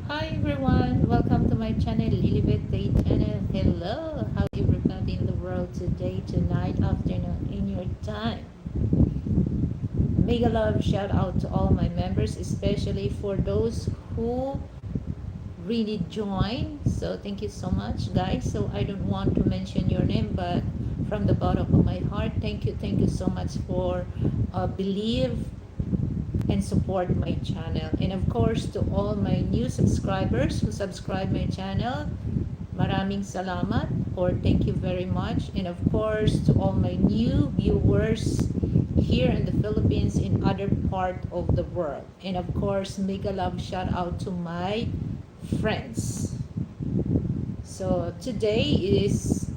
Hi everyone, welcome to my channel, Liliveth Tate channel. Hello, how everybody in the world today, tonight, afternoon, in your time. Mega love shout out to all my members, especially for those who really join. So thank you so much, guys. So I don't want to mention your name, but from the bottom of my heart, thank you so much for believe and support my channel. And of course, to all my new subscribers who subscribe my channel, maraming salamat or thank you very much. And of course, to all my new viewers here in the Philippines, in other part of the world. And of course, mega love shout out to my friends. So today is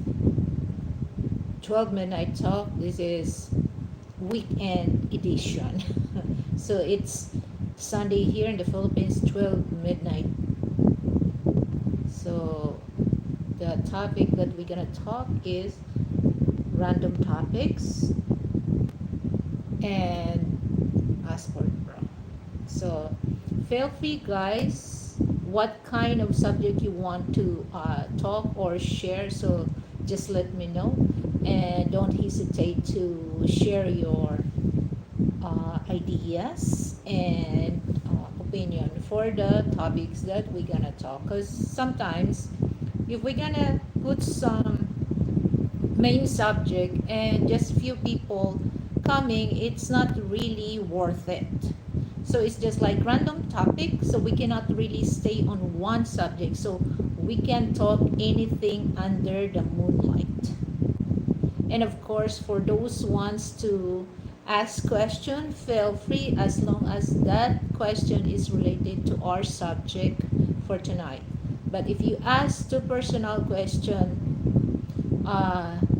12 midnight talk. This is weekend edition. So it's Sunday here in the Philippines, 12 midnight. So the topic that we're gonna talk is random topics and passport bro. So feel free, guys, what kind of subject you want to talk or share. So just let me know, and don't hesitate to share your ideas and opinion for the topics that we're gonna talk. Because sometimes if we're gonna put some main subject and just few people coming, it's not really worth it. So it's just like random topic, so we cannot really stay on one subject, so we can talk anything under the moonlight. And of course, for those wants to ask question, feel free, as long as that question is related to our subject for tonight. But if you ask two personal question,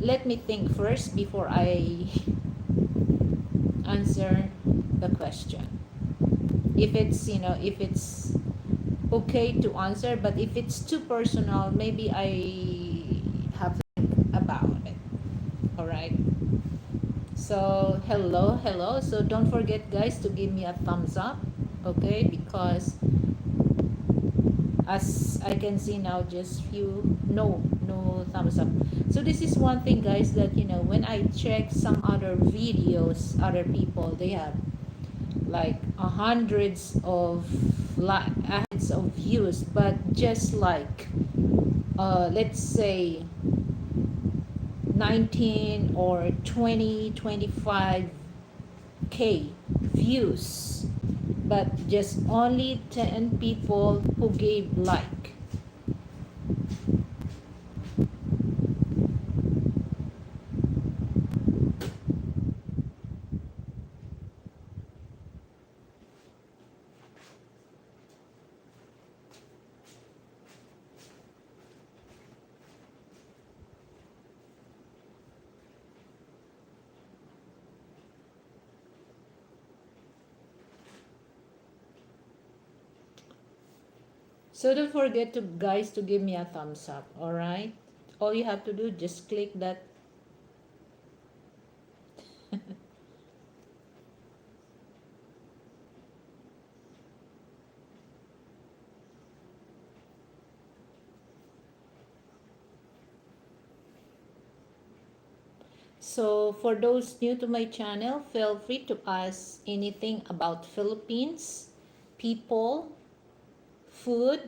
let me think first before I answer the question. If it's, if it's okay to answer, but if it's too personal, maybe I have to think about it. All right. So hello. So don't forget, guys, to give me a thumbs up, okay? Because as I can see now, just few no thumbs up. So this is one thing, guys, that when I check some other videos, other people, they have like hundreds of views, but just like let's say 19 or 20, 25K views, but just only 10 people who gave like. So don't forget to, guys, to give me a thumbs up, all right? All you have to do, just click that. So for those new to my channel, feel free to ask anything about Philippines, people, food.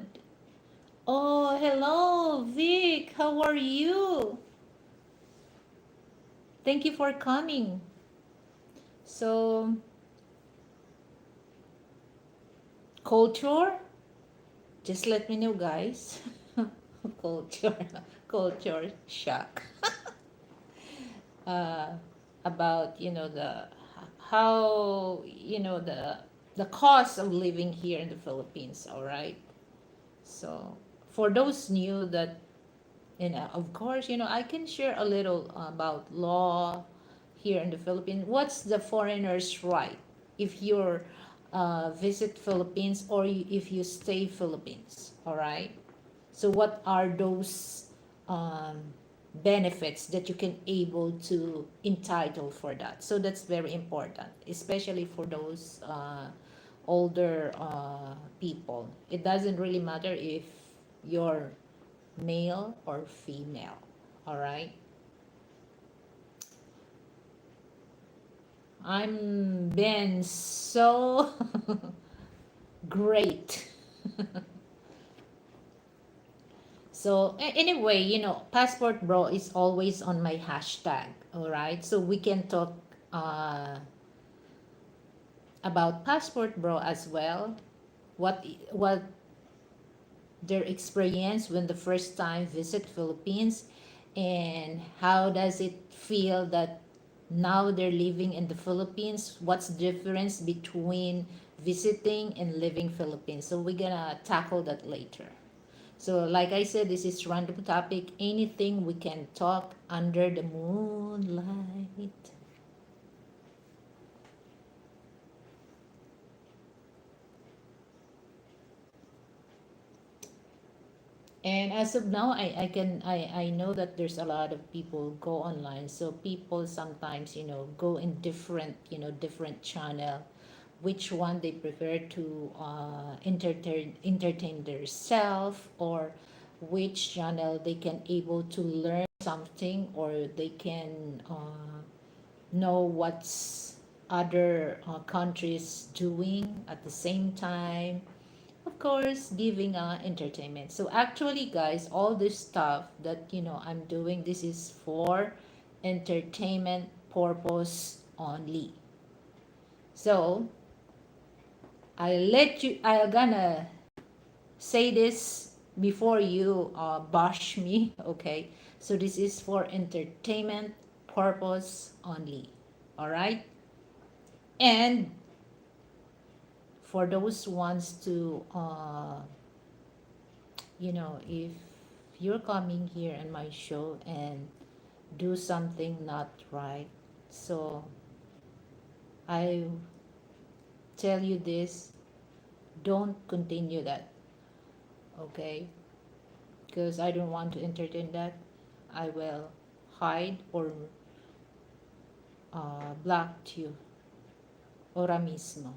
Oh, hello, Vic. How are you? Thank you for coming. So, culture, just let me know, guys. culture, culture shock. uh, about the how the cost of living here in the Philippines. All right. So for those new that of course I can share a little about law here in the Philippines. What's the foreigner's right if you're visit Philippines or if you stay Philippines? All right. So what are those um, benefits that you can able to entitle for that? So that's very important, especially for those older people. It doesn't really matter if you're male or female. All right. I'm been so great. So anyway, passport bro is always on my hashtag. All right. So we can talk uh, about passport bro as well. What their experience when the first time visit Philippines, and how does it feel that now they're living in the Philippines? What's the difference between visiting and living Philippines? So we're gonna tackle that later. So like I said, this is random topic, anything we can talk under the moonlight. And as of now, I know that there's a lot of people go online. So people sometimes, go in different, different channel, which one they prefer to entertain themselves, or which channel they can able to learn something, or they can know what's other countries doing at the same time, of course giving entertainment. So actually guys, all this stuff that I'm doing, this is for entertainment purpose only. So I'll gonna say this before you bash me. Okay, so this is for entertainment purpose only. All right. And for those ones to if you're coming here in my show and do something not right, so I tell you this, don't continue that. Okay, because I don't want to entertain that. I will hide or block you ahora mismo.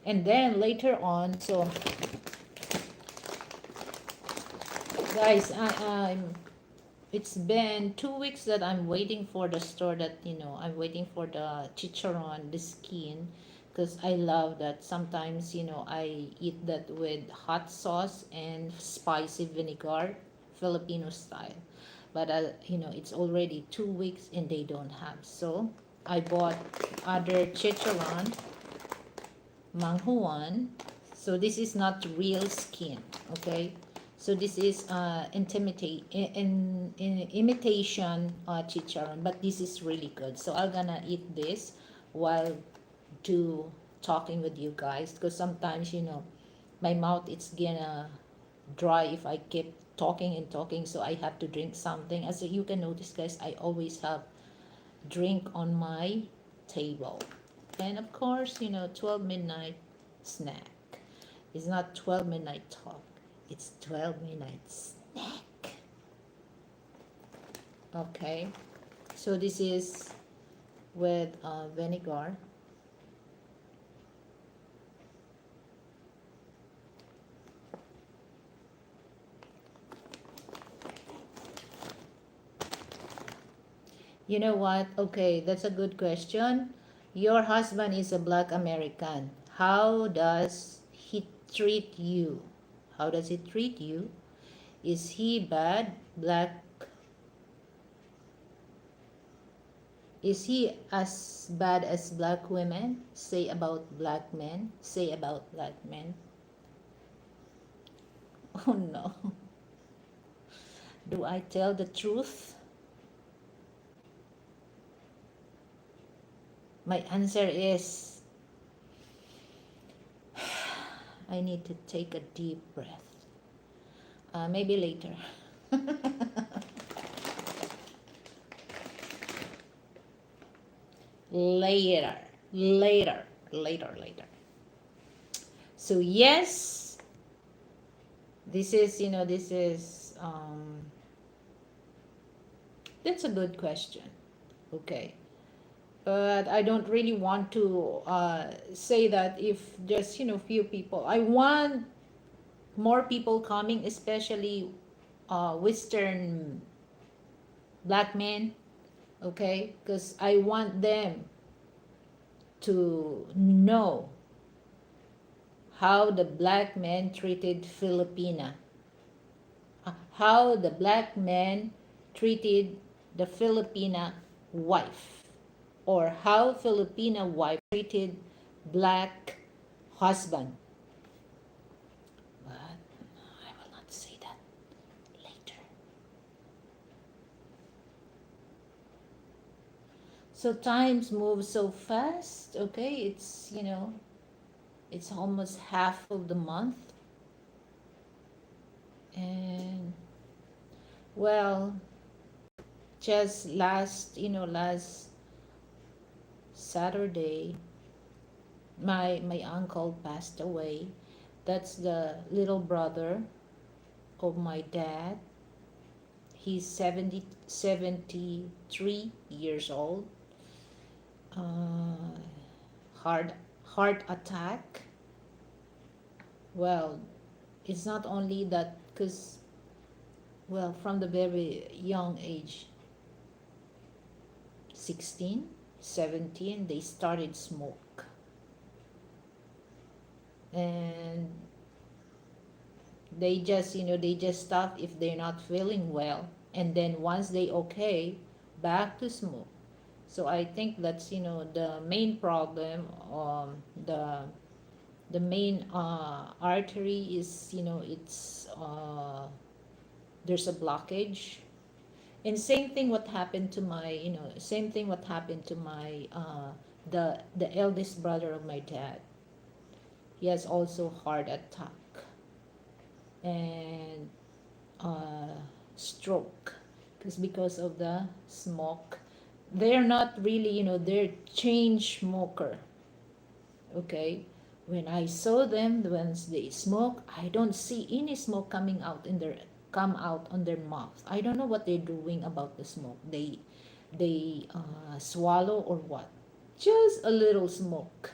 And then later on, so guys, I'm it's been 2 weeks that I'm waiting for the store, that I'm waiting for the chicharron, the skin, because I love that. Sometimes I eat that with hot sauce and spicy vinegar, Filipino style. But it's already 2 weeks and they don't have. So I bought other chicharron, manghuan. So this is not real skin, okay? So this is imitation chicharron, but this is really good. So I'm gonna eat this while do talking with you guys, because sometimes my mouth it's gonna dry if I keep talking and talking. So I have to drink something. As you can notice, guys, I always have drink on my table, and of course 12 midnight snack. It's not 12 midnight talk, it's 12 midnight snack. Okay, so this is with vinegar. You know what? Okay, that's a good question. Your husband is a black American. How does he treat you? How does he treat you? Is he bad? Black? Is he as bad as black women? Say about black men. Say about black men. Oh no. Do I tell the truth? My answer is I need to take a deep breath. Maybe later. later, later. So yes, this is that's a good question. Okay, but I don't really want to say that if there's few people. I want more people coming, especially Western black men, okay? Because I want them to know how the black man treated Filipina, how the black man treated the Filipina wife, or how Filipina wife treated black husband. But I will not say that later. So times move so fast, okay? It's almost half of the month. And well, just last Saturday, my uncle passed away. That's the little brother of my dad. He's 73 years old. Uh, heart heart attack. Well, it's not only that, because well, from the very young age, 16, 17, they started smoke. And they just stop if they're not feeling well, and then once they okay, back to smoke. So I think that's the main problem. The main artery is it's there's a blockage. And same thing what happened to my the eldest brother of my dad. He has also heart attack and uh, stroke, because of the smoke. They're not really, they're chain smoker. Okay, when I saw them, once they smoke, I don't see any smoke come out on their mouth. I don't know what they're doing about the smoke. They swallow or what? Just a little smoke.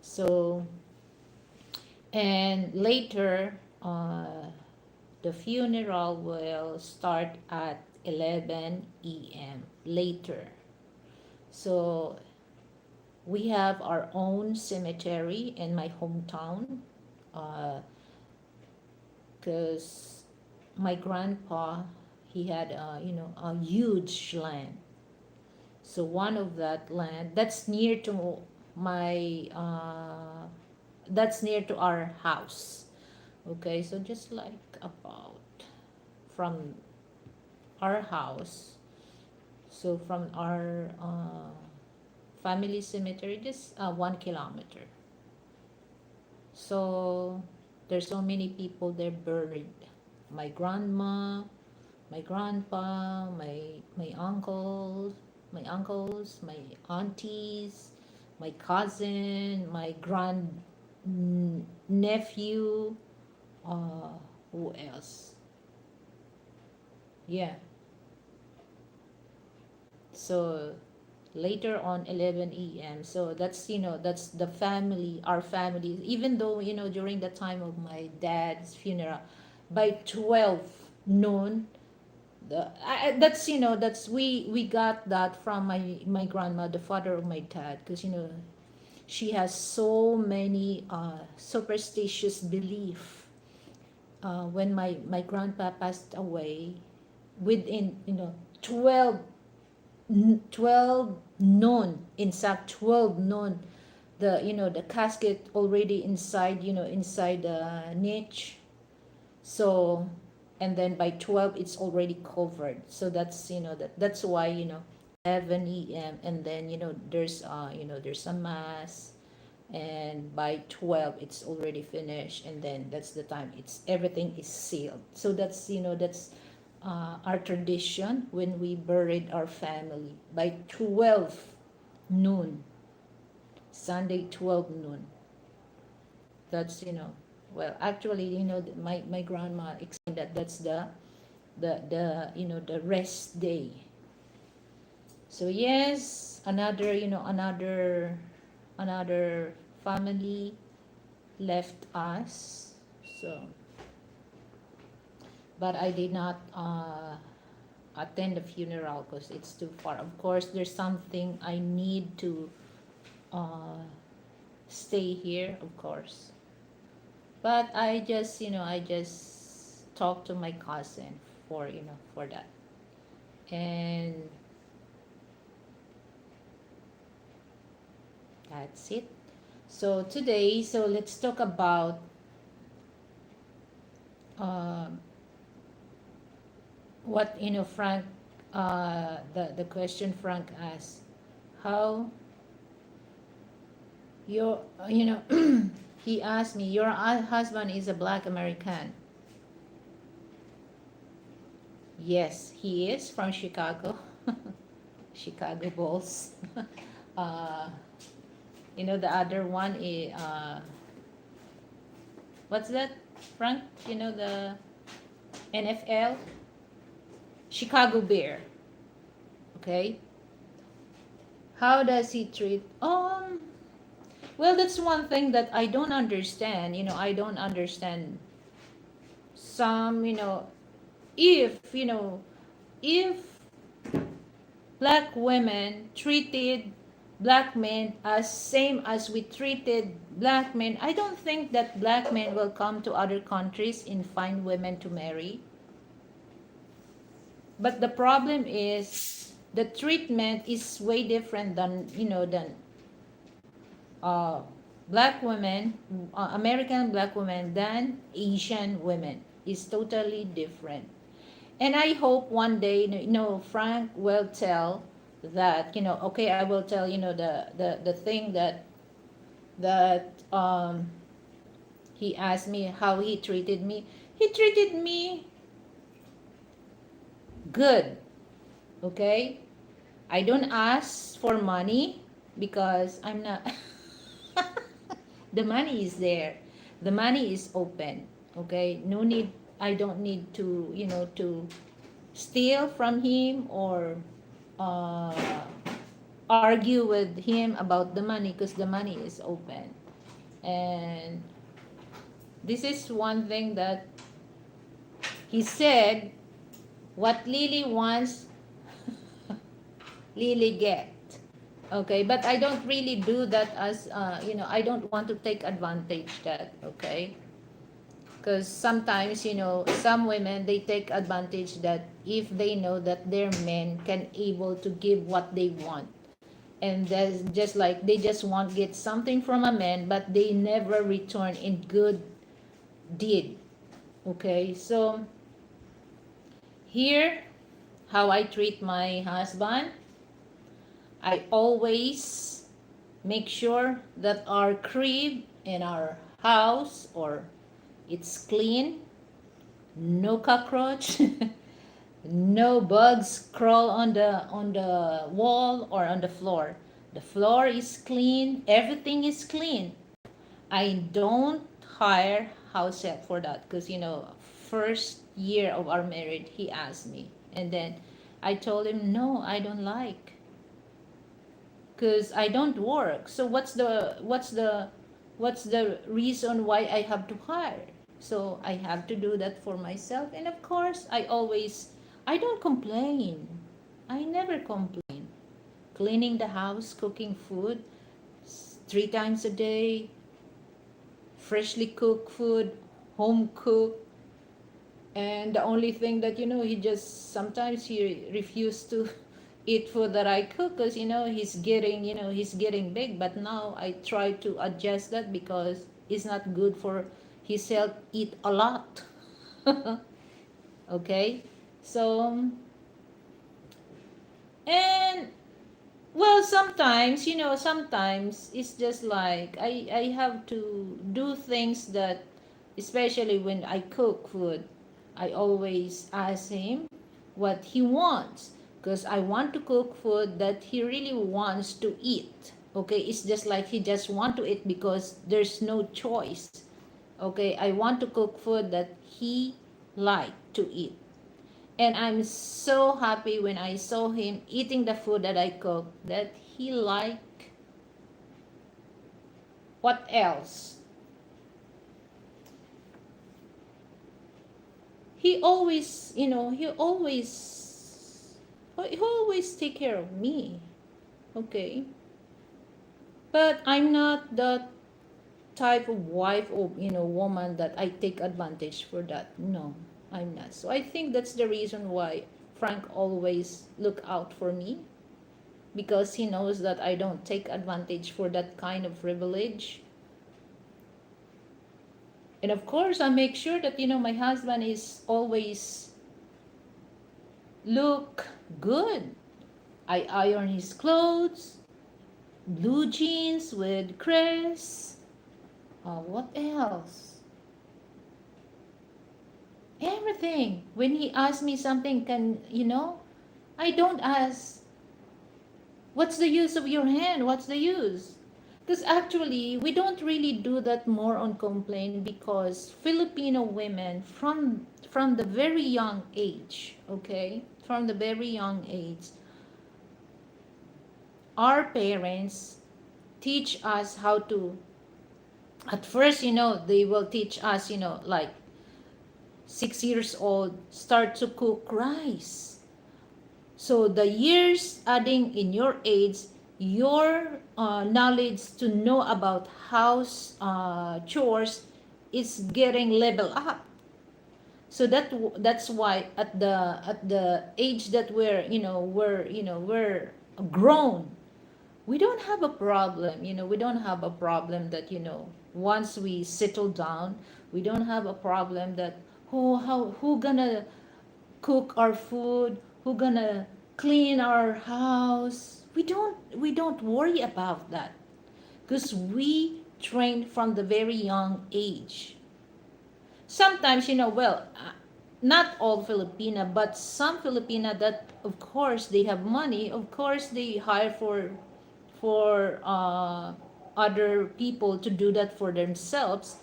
So, and later, the funeral will start at 11 a.m. later. So we have our own cemetery in my hometown, because my grandpa, he had a huge land. So one of that land that's near to my that's near to our house. Okay, so just like about from our house, so from our family cemetery, just 1 kilometer. So there's so many people there buried. My grandma, my grandpa, my uncles, my aunties, my cousin, my grand nephew. Uh, who else? Yeah. So later on 11 a.m. So that's the family, our family. Even though during the time of my dad's funeral, by 12 noon, that's we got that from my grandma, the father of my dad, because she has so many superstitious belief. When my grandpa passed away, within 12 12 noon, in fact 12 noon, the casket already inside the niche. So, and then by 12 it's already covered. So that's why 11 a.m. and then there's a mass, and by 12 it's already finished, and then that's the time it's everything is sealed. So that's our tradition when we buried our family by 12 noon, Sunday 12 noon. That's well, actually my grandma explained that that's the the rest day. So yes, another another family left us. So, but I did not attend the funeral because it's too far. Of course, there's something I need to uh, stay here, of course. But I just talked to my cousin for that. And that's it. So today, so let's talk about uh, what Frank, the question Frank asked, how your he asked me, your husband is a black American. Yes, he is from Chicago. Chicago Bulls. uh, the other one is what's that, Frank? The NFL, Chicago Bear. Okay. How does he treat? Well, that's one thing that I don't understand. I don't understand some. If black women treated black men as same as we treated black men, I don't think that black men will come to other countries and find women to marry. But the problem is the treatment is way different than uh, black women, American black women than Asian women. Is totally different. And I hope one day, Frank will tell that, okay, I will tell, the thing that he asked me how he treated me. He treated me good, okay? I don't ask for money because I'm not, the money is there. The money is open, okay? No need, I don't need to steal from him or uh, argue with him about the money because the money is open. And this is one thing that he said, what Lily wants, Lily get. Okay, but I don't really do that as, I don't want to take advantage that, okay? Because sometimes, some women, they take advantage that if they know that their men can able to give what they want. And that's just like they just want get something from a man, but they never return in good deed. Okay, so here, how I treat my husband, I always make sure that our crib and our house or it's clean, no cockroach, no bugs crawl on the wall or on the floor. The floor is clean, everything is clean. I don't hire house help for that because first year of our marriage he asked me, and then I told him no, I don't like, because I don't work. So what's the reason why I have to hire? So I have to do that for myself. And of course, I don't complain. I never complain. Cleaning the house, cooking food 3 times a day, freshly cooked food, home cooked. And the only thing that he just sometimes he refused to eat food that I cook because he's getting big. But now I try to adjust that because it's not good for his health. Eat a lot. Okay, so and well, sometimes it's just like I have to do things that, especially when I cook food, I always ask him what he wants because I want to cook food that he really wants to eat. Okay, it's just like he just want to eat because there's no choice. Okay, I want to cook food that he like to eat. And I'm so happy when I saw him eating the food that I cooked, that he liked. What else? He always, he always take care of me. Okay. But I'm not the type of wife or, woman that I take advantage for that. No, I'm not. So I think that's the reason why Frank always look out for me, because he knows that I don't take advantage for that kind of privilege. And of course, I make sure that, my husband is always look good. I iron his clothes, blue jeans with crest. What else? Everything. When he asks me something, I don't ask, what's the use of your hand? What's the use? Because actually, we don't really do that more on complaint, because Filipino women from the very young age, okay, from the very young age, our parents teach us how to. At first, they will teach us, like 6 years old, start to cook rice. So the years adding in your age, your knowledge to know about house chores is getting level up. So that's why at the age that we're grown, we don't have a problem. We don't have a problem that, once we settle down, we don't have a problem that, who gonna cook our food, who gonna clean our house. We don't worry about that, because we train from the very young age. Sometimes, not all Filipina, but some Filipina that, of course, they have money. Of course, they hire for other people to do that for themselves.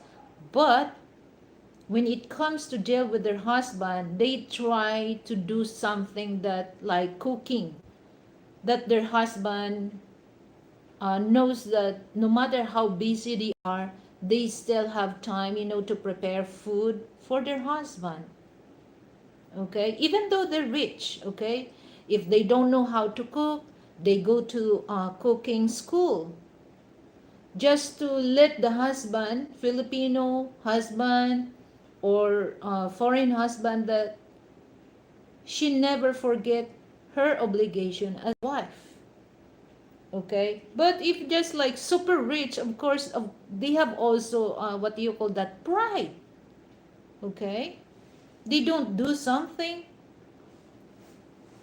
But when it comes to deal with their husband, they try to do something that, like cooking, that their husband knows that no matter how busy they are, they still have time, to prepare food for their husband. Okay, even though they're rich. Okay, if they don't know how to cook, they go to cooking school, just to let the husband, Filipino husband or foreign husband, that she never forget her obligation as wife. Okay, but if just like super rich, of course, they have also what do you call that, pride. Okay, they don't do something,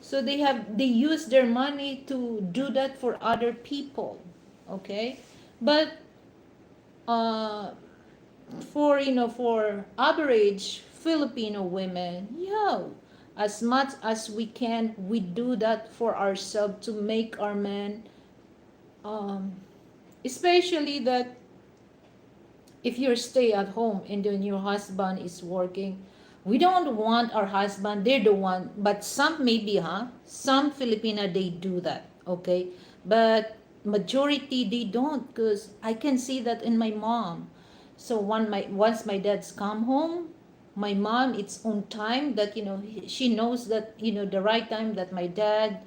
so they use their money to do that for other people. Okay, but uh for average Filipino women, as much as we can, we do that for ourselves, to make our men, um, especially that if you're stay at home and then your husband is working, we don't want our husband, they're the one, but some maybe, some Filipina, they do that. Okay, but majority they don't, because I can see that in my mom. So once my dad's come home, my mom, it's on time that, she knows that, the right time that my dad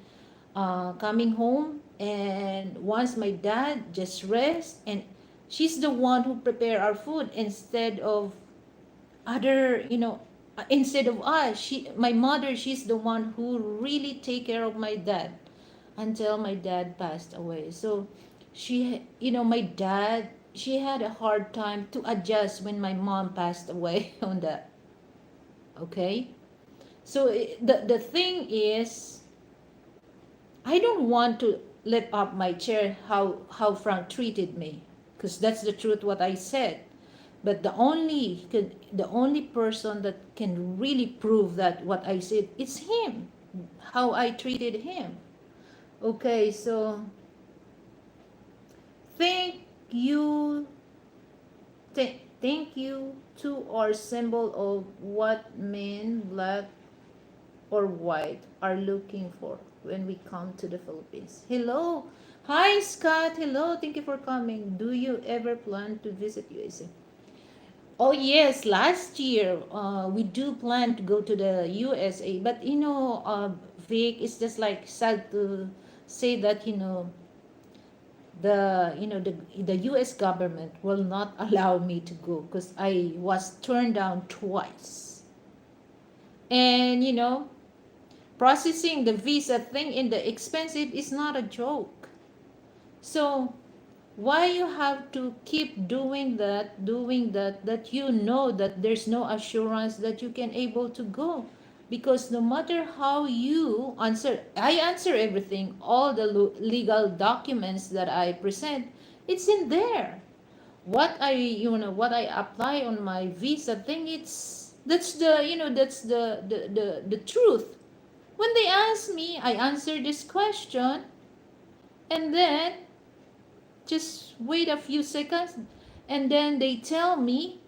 coming home. And once my dad just rest, and she's the one who prepare our food, instead of other, instead of us. My mother, she's the one who really take care of my dad until my dad passed away. So my dad, she had a hard time to adjust when my mom passed away on that. Okay, so the thing is, I don't want to lift up my chair how Frank treated me, because that's the truth what I said. But the only person that can really prove that what I said, is him, how I treated him. Okay, so thank you, thank you to our symbol of what men black or white are looking for when we come to the Philippines. Hello. Hi, Scott. Hello. Thank you for coming. Do you ever plan to visit USA? Oh, yes. Last year, we do plan to go to the USA. But, Vic, it's just like sad to say that, the US government will not allow me to go because I was turned down twice. And processing the visa thing in the expensive is not a joke. So why you have to keep doing that that that there's no assurance that you can able to go? Because no matter how you answer, I answer everything, all the legal documents that I present, it's in there. What I apply on my visa thing, that's the truth. When they ask me, I answer this question, and then just wait a few seconds, and then they tell me,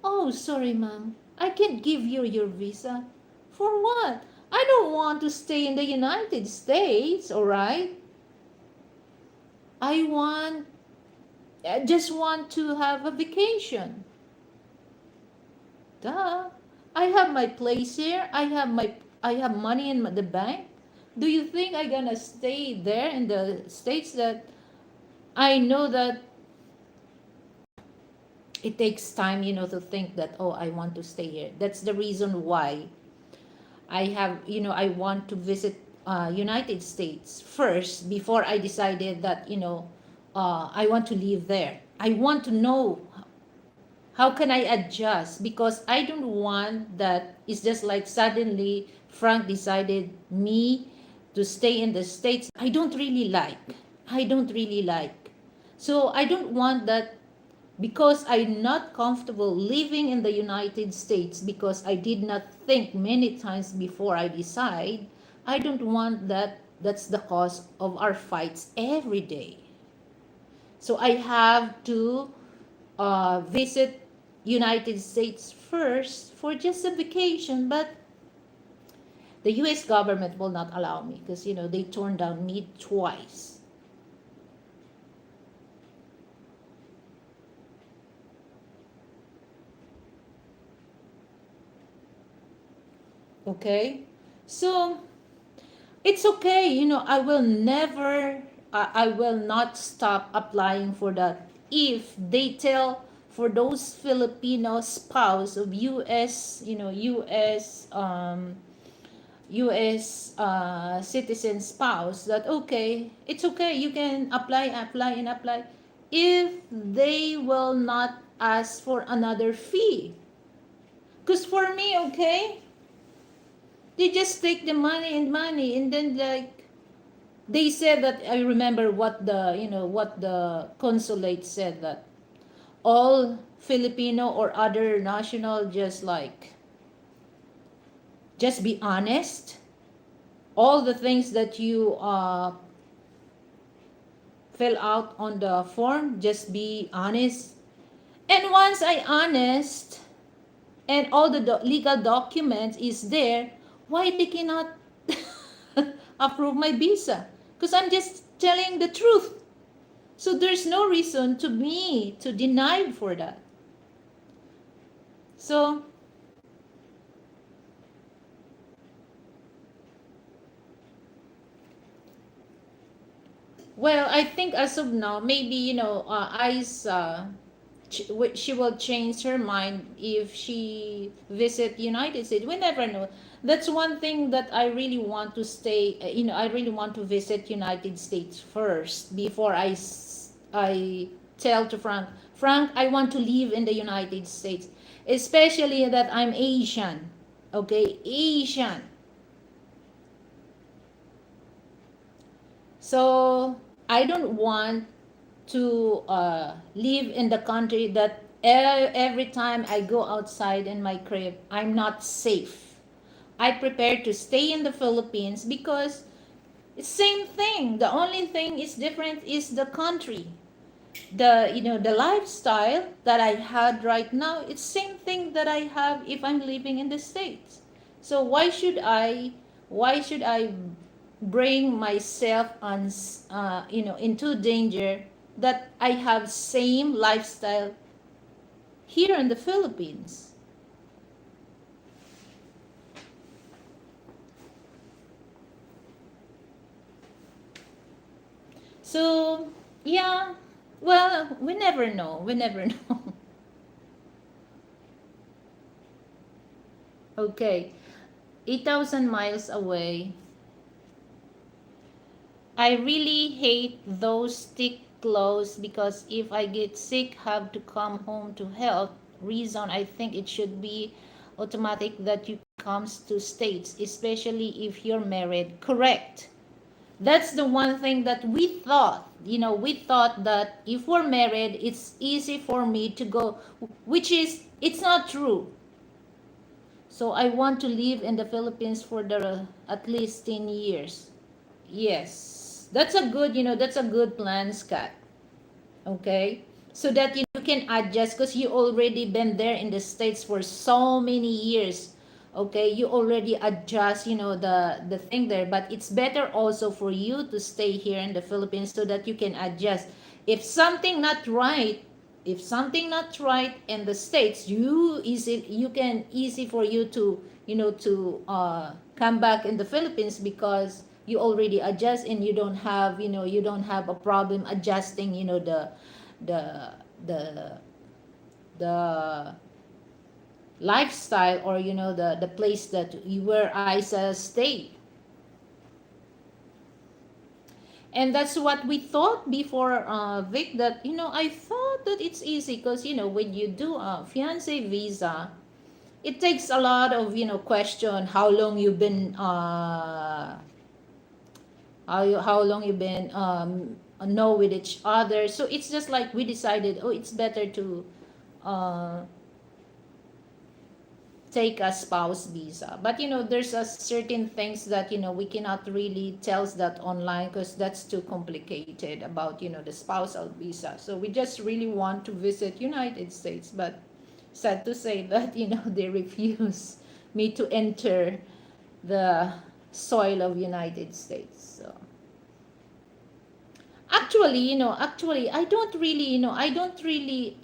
oh, sorry, ma'am, I can't give you your visa. For what? I don't want to stay in the United States, all right? I just want to have a vacation. Duh. I have my place here. I have money in the bank. Do you think I'm gonna stay there in the States that I know that it takes time, to think that, oh, I want to stay here. That's the reason why I want to visit United States first before I decided that, I want to live there. I want to know how can I adjust, because I don't want that it's just like suddenly Frank decided me to stay in the States. I don't really like. So I don't want that, because I'm not comfortable living in the United States, because I did not think many times before I decide. I don't want that. That's the cause of our fights every day. So I have to visit United States first for just a vacation, but the U.S. government will not allow me, because they turned down me twice. Okay, so it's okay. I will not stop applying for that if they tell, for those Filipino spouse of U.S. U.S. Citizen spouse, that okay, it's okay, you can apply, if they will not ask for another fee. Because for me, okay, they just take the money, and then, like, they said that, I remember what the consulate said, that all Filipino or other national, just be honest. All the things that you fill out on the form, just be honest. And once I honest, and all the legal documents is there, why they cannot approve my visa? Because I'm just telling the truth. So there's no reason to me to deny for that. So well, I think as of now, maybe she will change her mind if she visit United States. We never know. That's one thing that I really want to stay. I really want to visit United States first before I tell to Frank. Frank, I want to live in the United States, especially that I'm Asian. Okay, Asian. So I don't want to live in the country that every time I go outside in my crib, I'm not safe. I prepare to stay in the Philippines because it's same thing. The only thing is different is the country. The lifestyle that I had right now, it's same thing that I have if I'm living in the States. So why should I Why should I bring myself on, into danger that I have same lifestyle here in the Philippines? So, yeah, well, we never know. We never know. Okay, 8,000 miles away. I really hate those stick clothes because if I get sick, have to come home to health reason. I think it should be automatic that you comes to States, especially if you're married. Correct. That's the one thing that we thought. We thought that if we're married, it's easy for me to go, which is, it's not true. So I want to live in the Philippines for the at least 10 years. Yes. That's a good plan, Scott. Okay? So that you can adjust because you already been there in the States for so many years. Okay? You already adjust, the thing there, but it's better also for you to stay here in the Philippines so that you can adjust. If something not right, if something not right in the States, you can easy for you to, come back in the Philippines because you already adjust and you don't have a problem adjusting, the the the lifestyle, or the place that you where Isa stay. And that's what we thought before, Vic, that I thought that it's easy because when you do a fiance visa, it takes a lot of question how long you've been how long you've been know with each other. So it's just like we decided, oh, it's better to uh, take a spouse visa. But there's a certain things that we cannot really tell that online because that's too complicated about the spousal visa. So we just really want to visit United States, but sad to say that they refuse me to enter the soil of United States. So actually, I don't really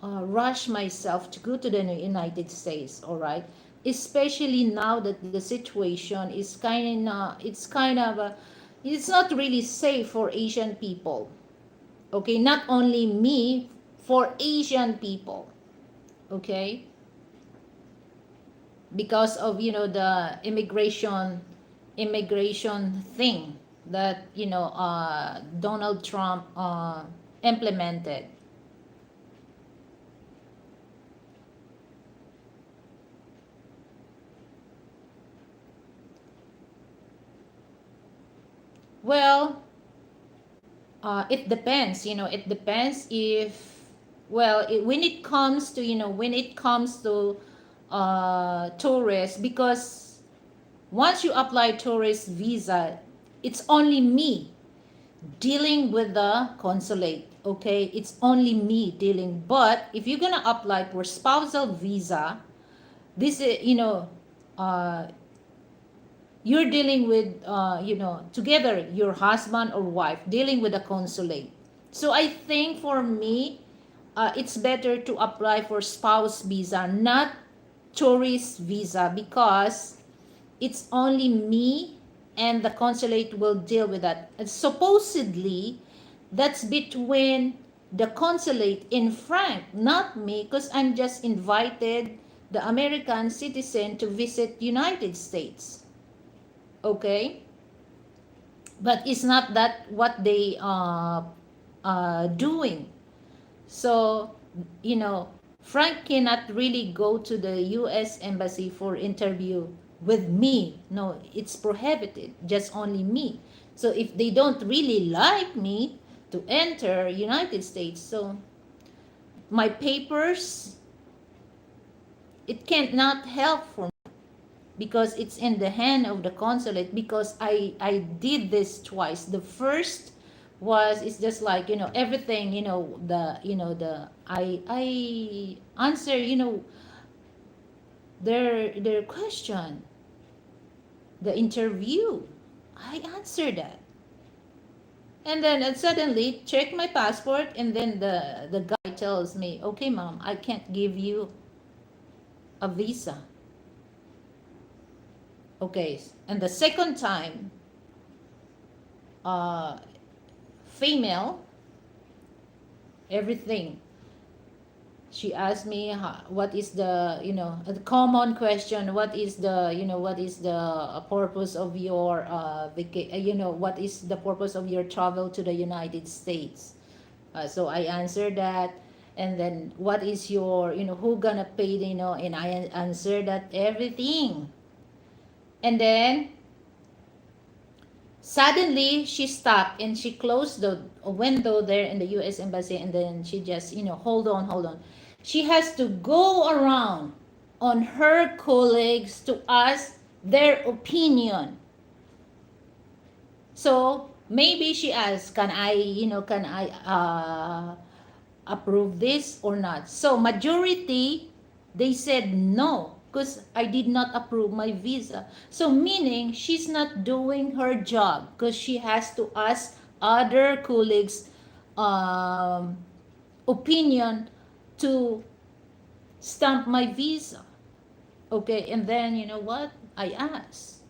rush myself to go to the United States, all right? Especially now that the situation is it's not really safe for Asian people. Okay, not only me, for Asian people. Okay? Because of the immigration thing that Donald Trump implemented. Well, it depends. It depends if, well, when it comes to tourists, because once you apply tourist visa, it's only me dealing with the consulate. Okay, it's only me dealing. But if you're gonna apply for spousal visa, this is uh, you're dealing with together, your husband or wife dealing with a consulate. So I think for me, it's better to apply for spouse visa, not tourist visa, because it's only me and the consulate will deal with that. And supposedly, that's between the consulate in France, not me, because I'm just invited the American citizen to visit United States. Okay? But it's not that what they doing. So, Frank cannot really go to the U.S. Embassy for interview with me. No, it's prohibited. Just only me. So if they don't really like me to enter United States, so my papers, it can't not help for me because it's in the hand of the consulate, because I did this twice. The first was, it's just like everything, the I answer their question. the interview. I answered that. And then suddenly check my passport, and then the guy tells me, okay mom, I can't give you a visa. Okay, and the second time, uh, female, everything. She asked me what is the, the common question, what is the, what is the purpose of your what is the purpose of your travel to the United States. So I answered that. And then what is your, who gonna pay, and I answered that everything. And then suddenly she stopped and she closed the window there in the US embassy, and then she just, hold on, hold on. She has to go around on her colleagues to ask their opinion. So maybe she asked, can I, can I approve this or not? So majority, they said no, because I did not approve my visa. So meaning she's not doing her job, because she has to ask other colleagues opinion to stamp my visa. Okay, and then you know what? I asked,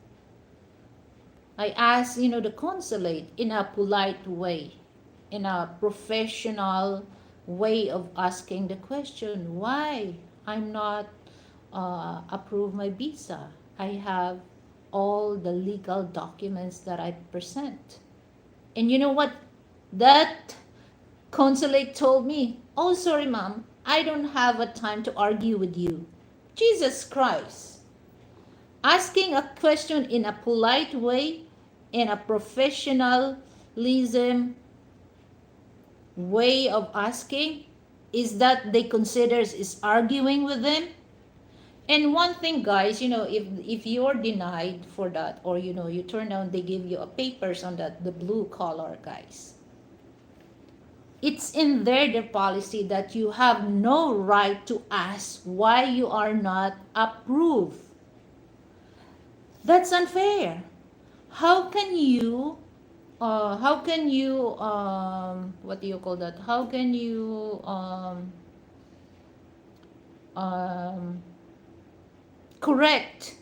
the consulate in a polite way, in a professional way of asking the question, why I'm not approve my visa. I have all the legal documents that I present. And you know what? That consulate told me, oh, sorry, ma'am, I don't have a time to argue with you. Jesus Christ. Asking a question in a polite way, in a professionalism way of asking, is that they consider is arguing with them. And one thing, guys, if you're denied for that, or you turn down, they give you a papers on that, the blue collar, guys. It's in their policy that you have no right to ask why you are not approved. That's unfair. How can you what do you call that? How can you correct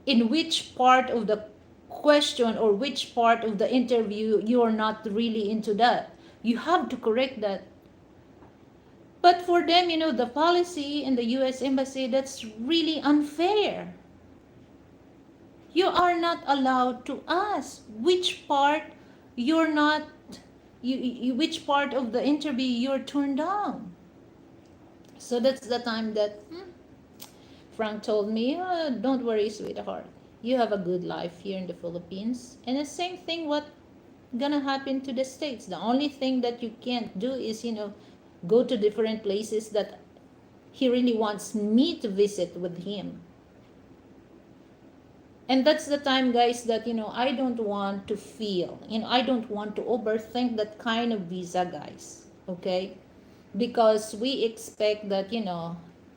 in which part of the question or which part of the interview you are not really into that? You have to correct that. But for them, the policy in the US embassy, that's really unfair. You are not allowed to ask which part you're not, which part of the interview you're turned down. So that's the time that Frank told me, don't worry, sweetheart. You have a good life here in the Philippines. And the same thing what gonna happen to the States. The only thing that you can't do is, go to different places that he really wants me to visit with him. And that's the time, guys, that, I don't want to feel, I don't want to overthink that kind of visa, guys. Okay? Because we expect that,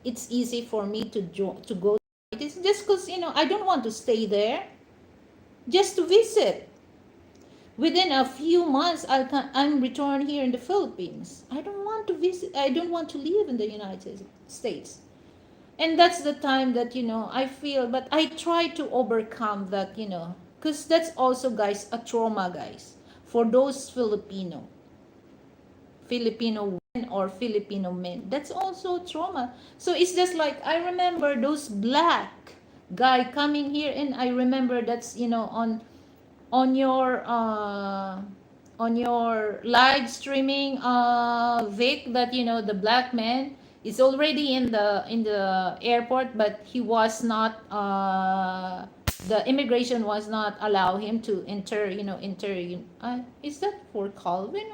it's easy for me to go. It's just because, I don't want to stay there just to visit. Within a few months, I'm returned here in the Philippines. I don't want to visit. I don't want to live in the United States. And that's the time that, I feel, but I try to overcome that, because that's also, guys, a trauma, guys, for those Filipino women or Filipino men. That's also trauma. So it's just like, I remember those black guy coming here, and I remember that's, on your live streaming, Vic, that, the black man is already in the airport, but he was not, the immigration was not allow him to enter. Is that for Calvin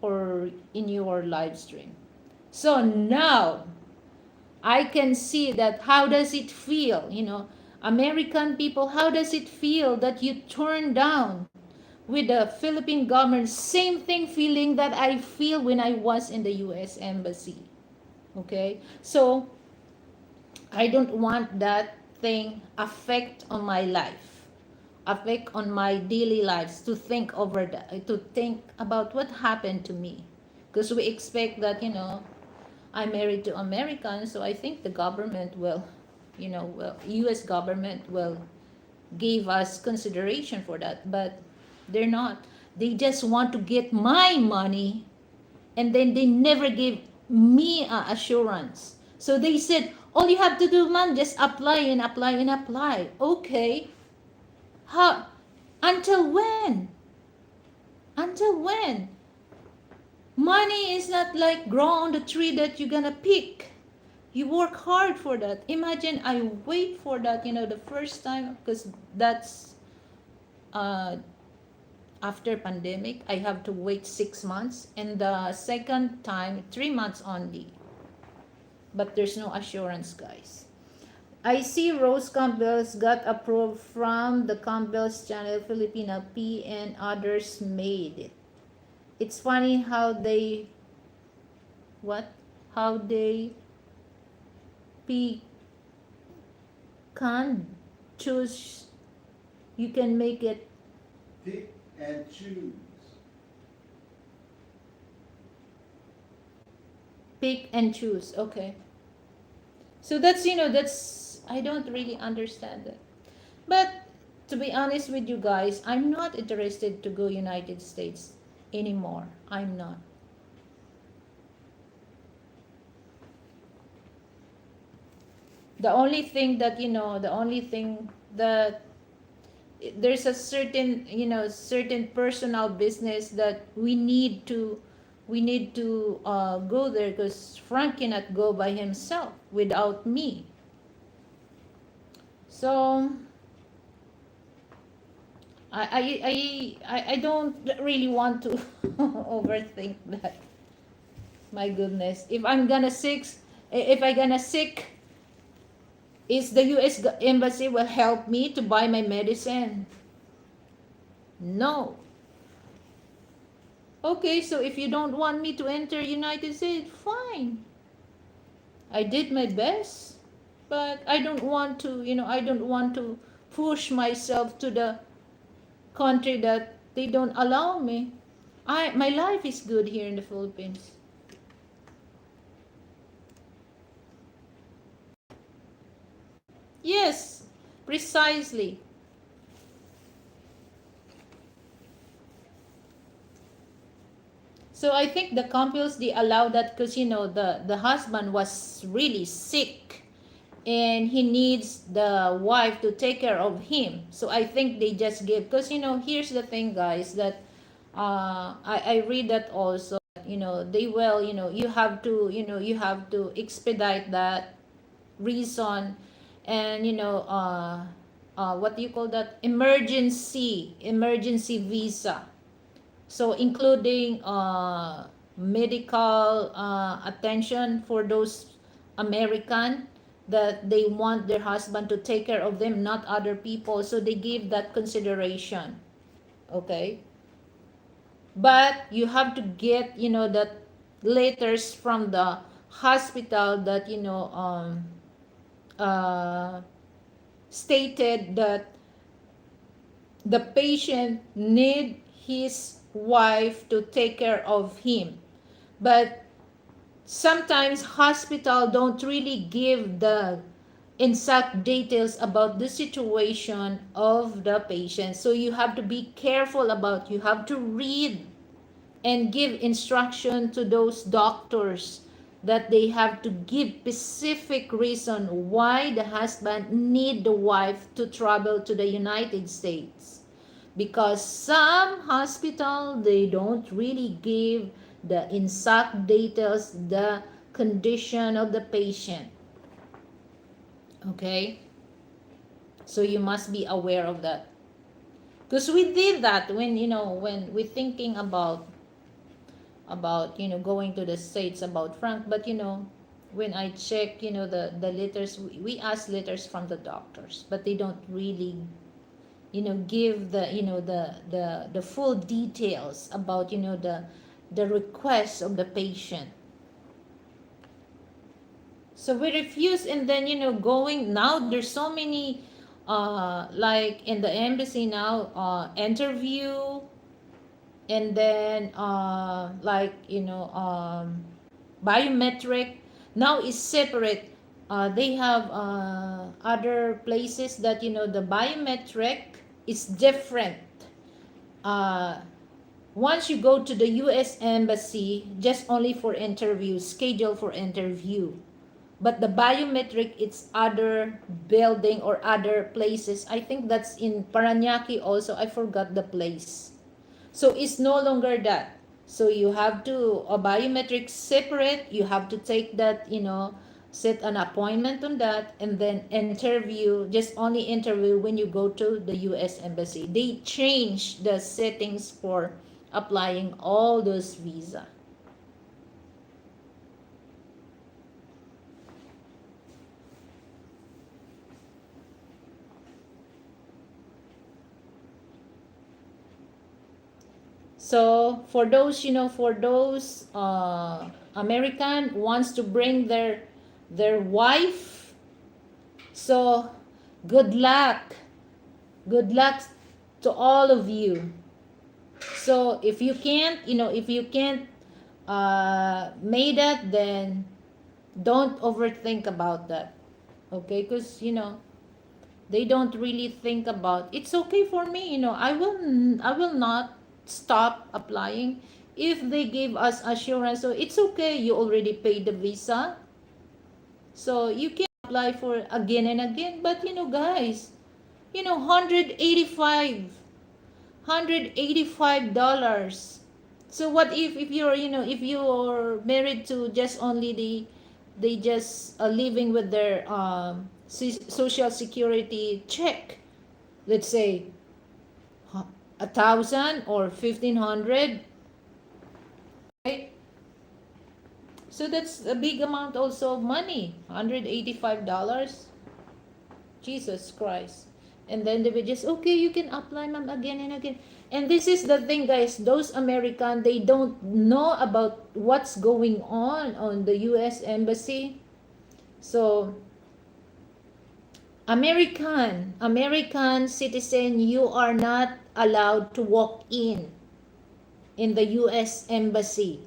or in your live stream? So now I can see that how does it feel, American people, how does it feel that you turn down with the Philippine government? Same thing feeling that I feel when I was in the US embassy. Okay? So I don't want that thing affect on my life, affect on my daily lives, to think over that, to think about what happened to me. Because we expect that, I'm married to American, so I think the government will, US government will give us consideration for that, but they're not. They just want to get my money, and then they never give me assurance. So they said, all you have to do, man, just apply and apply and apply. Okay, how? Until when? Until when? Money is not like grow on the tree that you're gonna pick. You work hard for that. Imagine I wait for that, the first time, because that's uh, after pandemic. I have to wait 6 months, and the second time 3 months only. But there's no assurance, guys. I see Rose Campbell's got approved from the Campbell's channel, Filipina P, and others made it. It's funny how they, what? How they can choose. You can make it. Pick and choose. Pick and choose. Okay. So that's, I don't really understand that. But to be honest with you guys, I'm not interested to go United States anymore. I'm not. The only thing that, the only thing that there's a certain, certain personal business that we need to go there, because Frank cannot go by himself without me. So I don't really want to overthink that. My goodness, if I'm gonna sick, is the U.S. embassy will help me to buy my medicine? No. Okay, so if you don't want me to enter United States, fine. I did my best, but I don't want to, I don't want to push myself to the country that they don't allow me. My life is good here in the Philippines. Yes, precisely. So I think the Campbells, they allow that because the husband was really sick, and he needs the wife to take care of him. So I think they just give, because here's the thing, guys, that I read that also, they will, you have to expedite that reason, and what do you call that, emergency visa. So including medical attention for those American, that they want their husband to take care of them, not other people. So they give that consideration. Okay? But you have to get, that letters from the hospital that, uh, stated that the patient need his wife to take care of him. But sometimes hospital don't really give the exact details about the situation of the patient. So you have to be careful about, you have to read and give instruction to those doctors, that they have to give specific reason why the husband need the wife to travel to the United States. Because some hospital, they don't really give the exact details, the condition of the patient. Okay, so you must be aware of that, because we did that when when we're thinking about going to the States about Frank. But when I check the letters, we ask letters from the doctors, but they don't really give the the full details about the requests of the patient. So we refuse, and then going now. There's so many, like in the embassy now, interview, and then like biometric now is separate. They have other places that the biometric is different. uh, Once you go to the US embassy, just only for interview, schedule for interview. But the biometric, it's other building or other places. I think that's in Paranaque also. I forgot the place. So it's no longer that. So you have to, a biometric separate, you have to take that, set an appointment on that, and then interview, just only interview when you go to the US Embassy. They change the settings for applying all those visa. So for those American wants to bring their wife, so good luck. Good luck to all of you. So if you can't made that, then don't overthink about that. Okay? Because they don't really think about, it's okay for me, I will not stop applying if they give us assurance. So it's okay, you already paid the visa, so you can apply for again and again. But guys, 185 dollars. So what if you're if you're married to just only they just living with their social security check, let's say 1,000 or 1,500, right? So that's a big amount also of money, $185. Jesus Christ. And then they will just, okay, you can apply, ma'am, again and again. And this is the thing, guys. Those American, they don't know about what's going on the U.S. Embassy. So, American citizen, you are not allowed to walk in the U.S. Embassy.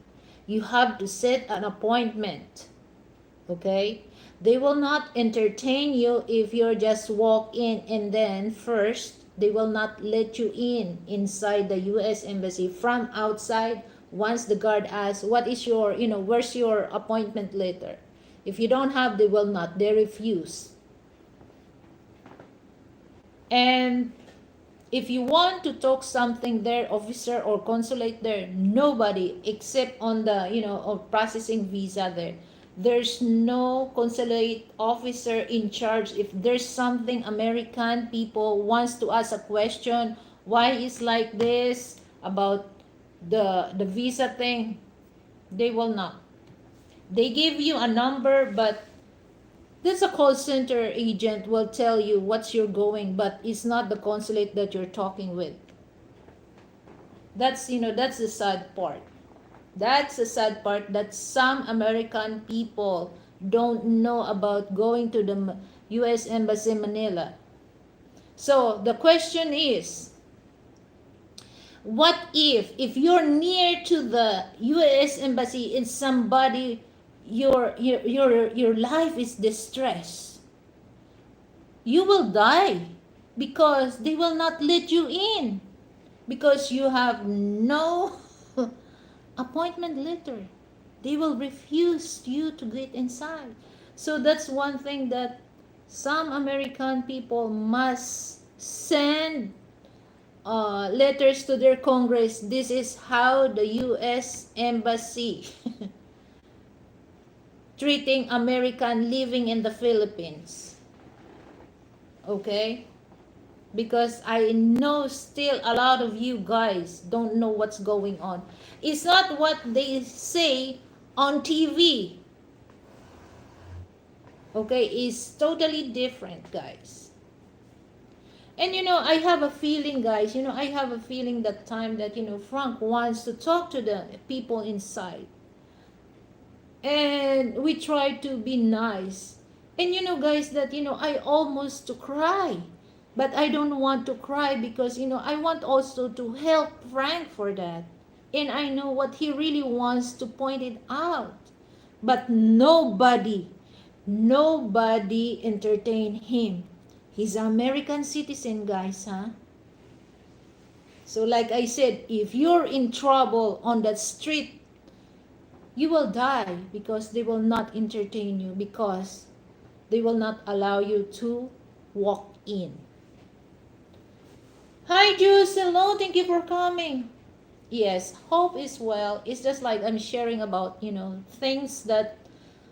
You have to set an appointment. Okay? They will not entertain you if you're just walk in, and then first they will not let you inside the US Embassy from outside. Once the guard asks, what is your, where's your appointment letter? If you don't have, they will not, they refuse. And if you want to talk something there, officer or consulate there, nobody except on the, or processing visa there. There's no consulate officer in charge. If there's something American people wants to ask a question, why is like this about the visa thing, they will not. They give you a number, but this a call center agent will tell you what's you're going, but it's not the consulate that you're talking with. That's the sad part. That's the sad part, that some American people don't know about going to the US Embassy Manila. So the question is, what if you're near to the US Embassy and somebody, your life is distressed? You will die because they will not let you in because you have no appointment letter. They will refuse you to get inside. So that's one thing that some American people must send letters to their Congress. This is how the U.S. Embassy treating American living in the Philippines. Okay? Because I know still a lot of you guys don't know what's going on. It's not what they say on TV. Okay? It's totally different, guys. And I have a feeling, guys, I have a feeling that time that, Frank wants to talk to the people inside. and we try to be nice. And guys, that I almost to cry, but I don't want to cry because I want also to help Frank for that, and I know what he really wants to point it out, but nobody entertain him. He's an American citizen, guys, huh? So like I said, if you're in trouble on that street, you will die because they will not entertain you, because they will not allow you to walk in. Hi, Juice. Hello. Thank you for coming. Yes, hope is well. It's just like I'm sharing about, things that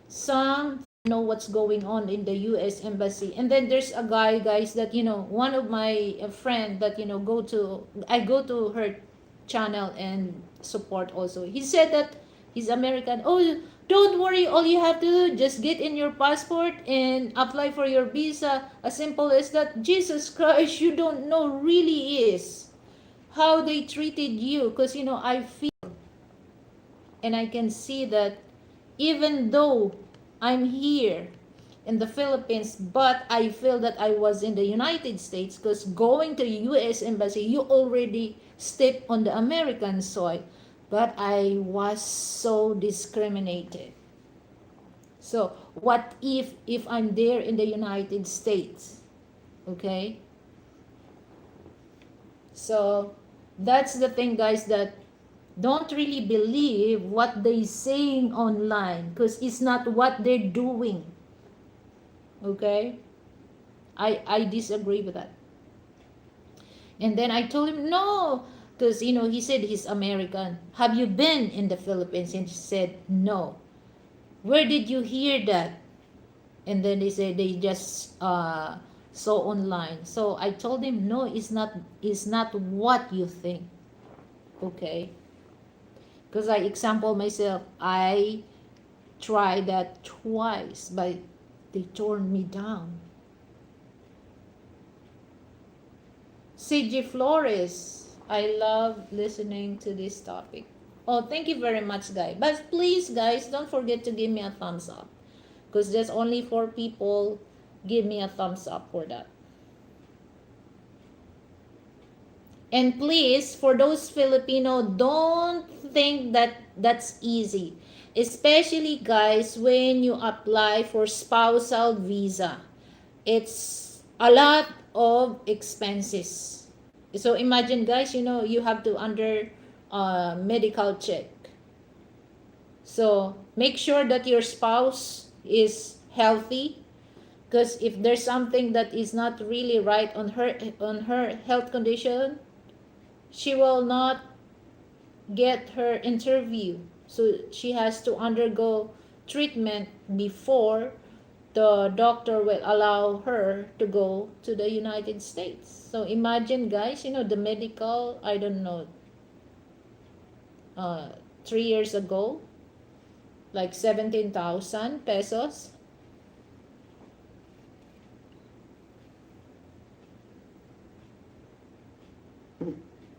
some know what's going on in the US embassy. And then there's a guy, guys, that one of my friend that I go to her channel and support also. He said that he's American. Oh, don't worry, all you have to do, just get in your passport and apply for your visa. As simple as that. Jesus Christ, you don't know really is how they treated you, because I feel and I can see that even though I'm here in the Philippines, but I feel that I was in the United States, because going to the US embassy, you already step on the American soil. But I was so discriminated. So what if I'm there in the United States? Okay? So that's the thing, guys, that don't really believe what they saying online, because it's not what they're doing. Okay, I disagree with that. And then I told him no, because he said he's American. Have you been in the Philippines? And he said no. Where did you hear that? And then they said they just saw online. So I told him no, it's not what you think. Okay, because I example myself, I tried that twice, but they turned me down. CG Flores, I love listening to this topic. Oh, thank you very much, guys. But please, guys, don't forget to give me a thumbs up, because there's only 4 people. Give me a thumbs up for that. And please, for those Filipino, don't think that that's easy. Especially, guys, when you apply for spousal visa. It's a lot of expenses. So imagine, guys, you have to under medical check. So make sure that your spouse is healthy, because if there's something that is not really right on her health condition, she will not get her interview. So she has to undergo treatment before the doctor will allow her to go to the United States. So imagine, guys, the medical, I don't know, 3 years ago, like 17,000 pesos.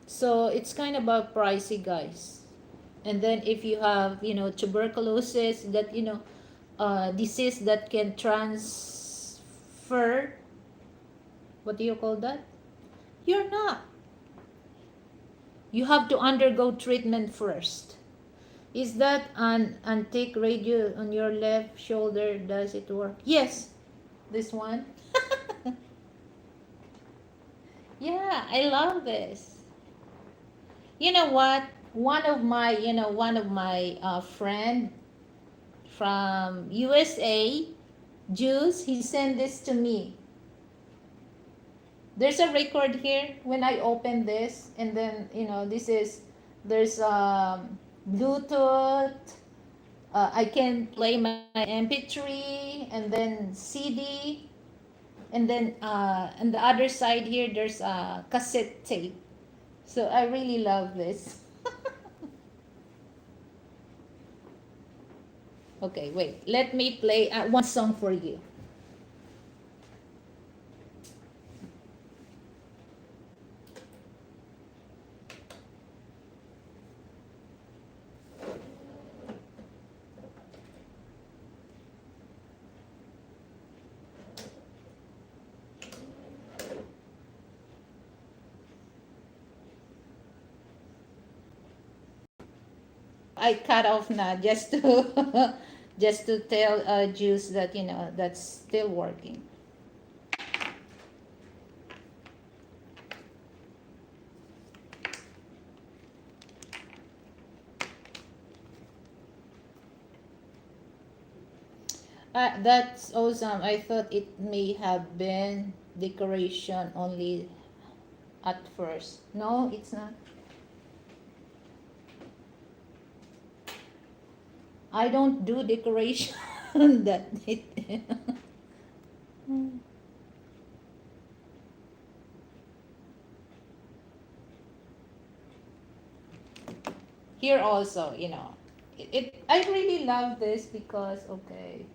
So it's kind of pricey, guys. And then if you have, tuberculosis, that, disease that can transfer, what do you call that? You're not. You have to undergo treatment first. Is that an antique radio on your left shoulder? Does it work? Yes. This one. Yeah, I love this. You know what? One of my friend from USA, Juice, he sent this to me. There's a record here when I open this, and then there's Bluetooth. I can play my MP3 and then CD, and then on the other side here there's a cassette tape. So I really love this. Okay, wait. Let me play one song for you. I cut off na just to just to tell Juice that that's still working. That's awesome. I thought it may have been decoration only at first. No, it's not. I don't do decoration that it. Here also, I really love this because okay.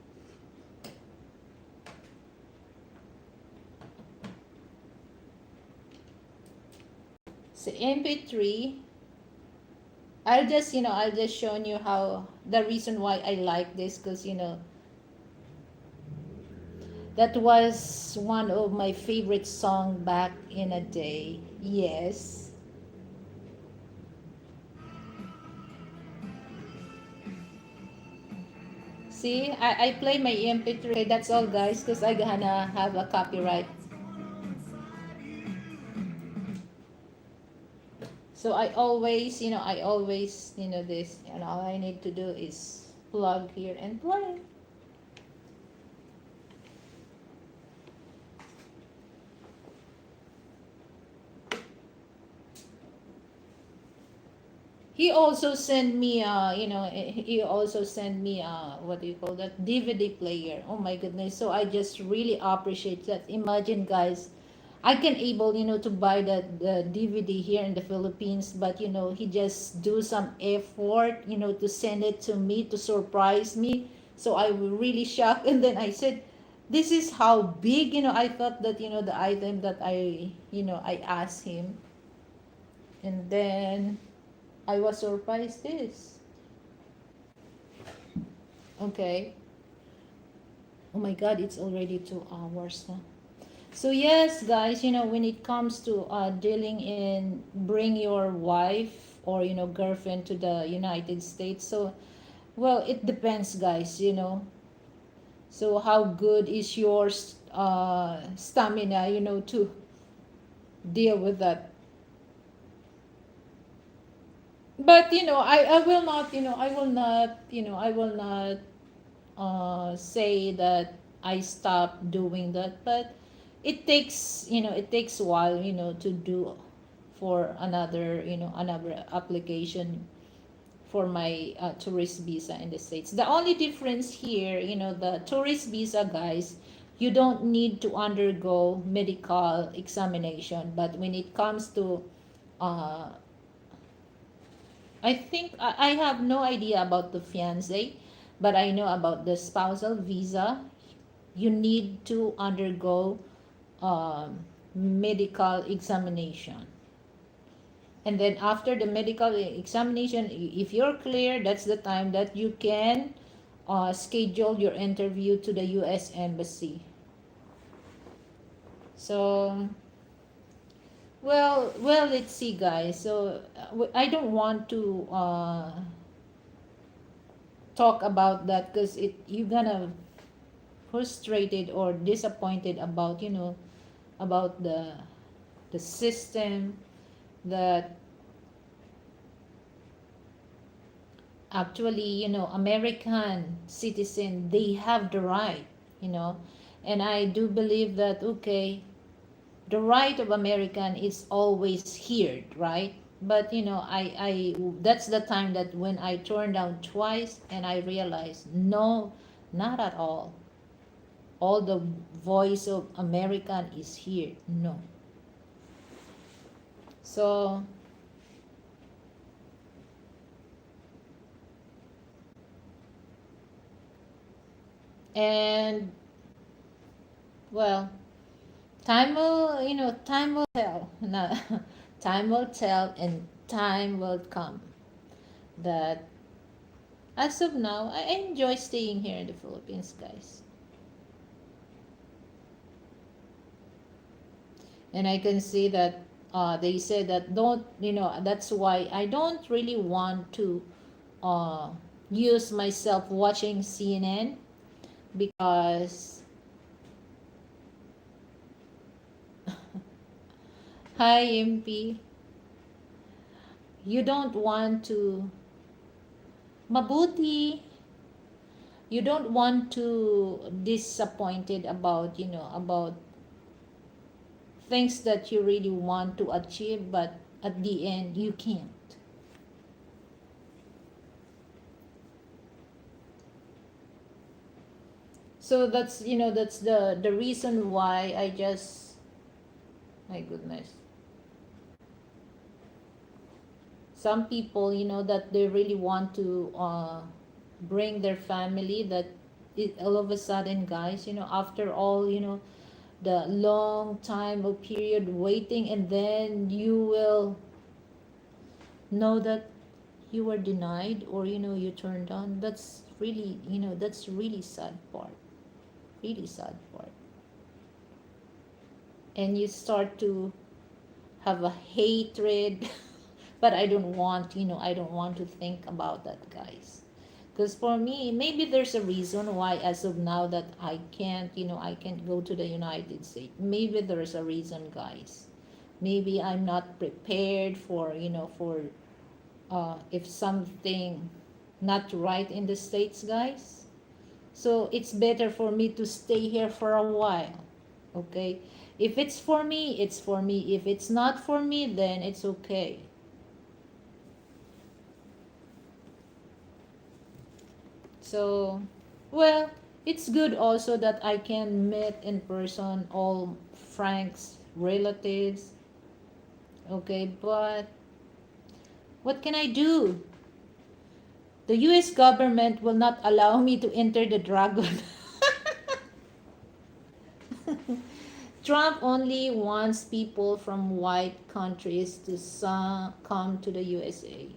So MP3, I'll just show you how the reason why I like this because that was one of my favorite song back in a day. Yes. See, I play my MP3. Okay, that's all guys because I gonna have a copyright. So I always, this, and all I need to do is plug here and play. He also sent me he also sent me what do you call that, DVD player. Oh my goodness. So I just really appreciate that. Imagine guys, I can able to buy the DVD here in the Philippines, but he just do some effort to send it to me to surprise me. So I was really shocked and then I said, this is how big, I thought that the item that I asked him, and then I was surprised this. Okay. Oh my god, it's already 2 hours now. So yes, guys, when it comes to dealing in bring your wife or girlfriend to the United States, so well, it depends, guys. So how good is your stamina, to deal with that. But I will not, I will not say that I stopped doing that, but it takes a while to do for another application for my tourist visa in the States. The only difference here, the tourist visa, guys, you don't need to undergo medical examination, but when it comes to uh, I think I have no idea about the fiance, but I know about the spousal visa. You need to undergo medical examination. And then after the medical examination, if you're clear, that's the time that you can schedule your interview to the U.S. Embassy. So, well, let's see, guys. So, I don't want to talk about that because you're gonna frustrated or disappointed about about the system that actually American citizen, they have the right, and I do believe that okay, the right of American is always here, right? But I that's the time that when I turned down twice and I realized no, not at all the voice of American is here. No. So and well, time will tell. No, time will tell and time will come. That as of now, I enjoy staying here in the Philippines, guys. And I can see that they said that don't, that's why I don't really want to uh, use myself watching CNN because hi MP, you don't want to mabuti, you don't want to disappointed about about things that you really want to achieve, but at the end you can't. So that's that's the reason why I just, my goodness, some people that they really want to bring their family, that all of a sudden guys, after all, the long time of period waiting, and then you will know that you were denied, or you turned down. That's really, that's really sad part, really sad part. And you start to have a hatred. But I don't want, I don't want to think about that, guys. Because for me, maybe there's a reason why as of now that I can't, I can't go to the United States. Maybe there's a reason, guys. Maybe I'm not prepared for, for if something not right in the States, guys. So it's better for me to stay here for a while. Okay? If it's for me, it's for me. If it's not for me, then it's okay. So, well, it's good also that I can meet in person all Frank's relatives. Okay, but what can I do? The US government will not allow me to enter the dragon. Trump only wants people from white countries to come to the USA.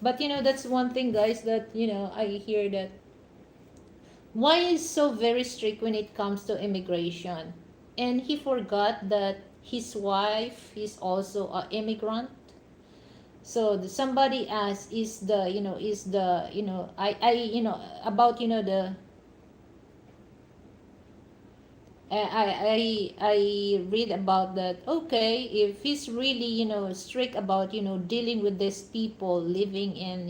But that's one thing, guys, that I hear that why is so very strict when it comes to immigration, and he forgot that his wife is also an immigrant. So somebody asked, is the is the I about the I read about that. Okay, if he's really strict about dealing with these people living in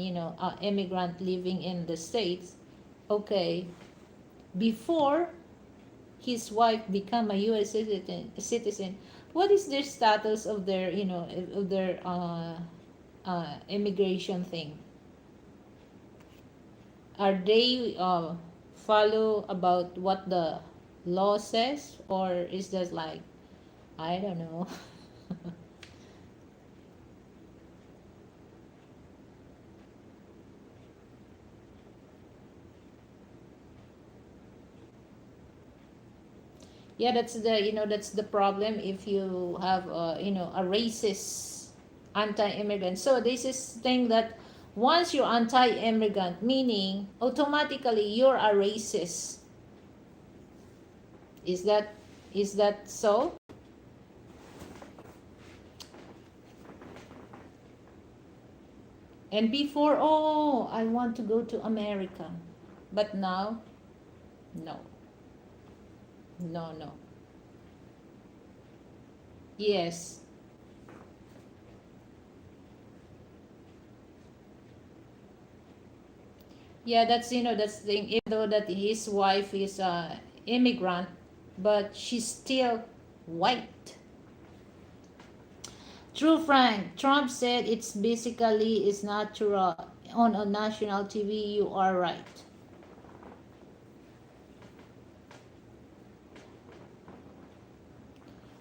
immigrant living in the States, okay, before his wife become a U.S. citizen, what is their status of their of their immigration thing? Are they follow about what the law says, or is that like, I don't know. Yeah, that's the that's the problem if you have a racist anti-immigrant. So this is thing that once you're anti-immigrant, meaning automatically you're a racist. Is that so? And before, oh, I want to go to America, but now, no, no, no. Yes. Yeah, that's that's the thing. Even though that his wife is a immigrant, but she's still white. True, Frank. Trump said it's basically is natural on a national TV. You are right.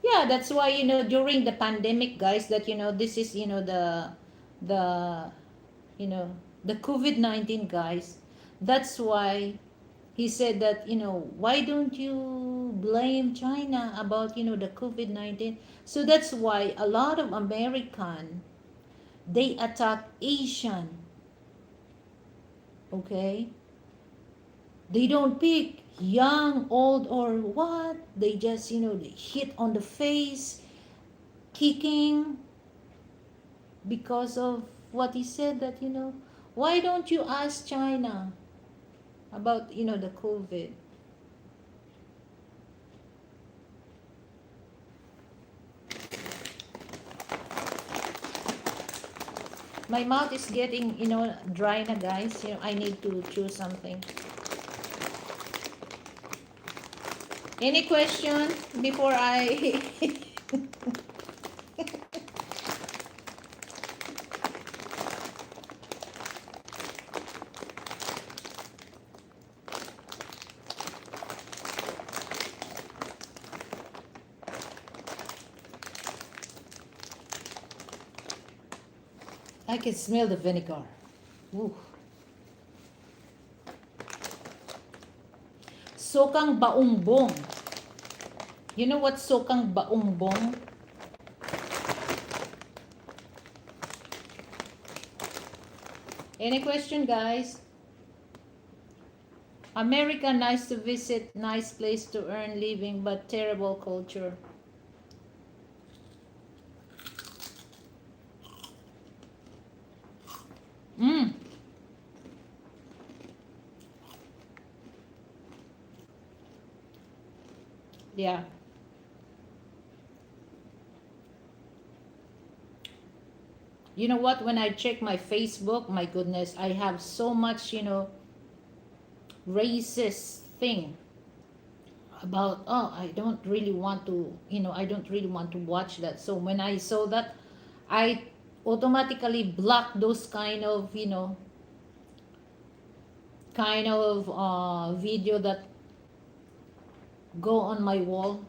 Yeah, that's why during the pandemic, guys, that this is the you know the COVID-19, guys. That's why he said that why don't you blame China about the COVID-19. So that's why a lot of American, they attack Asian. Okay, they don't pick young, old, or what. They just they hit on the face, kicking, because of what he said that, why don't you ask China about, the COVID? My mouth is getting, dry na, guys. I need to chew something. Any question before I I can smell the vinegar. Ooh. Sokang baongbong. You know what sokang baongbong? Any question, guys? America, nice to visit, nice place to earn living, but terrible culture. Mm. Yeah. You know what? When I check my Facebook, my goodness, I have so much, racist thing about, oh, I don't really want to, I don't really want to watch that. So when I saw that, I automatically block those kind of video that go on my wall.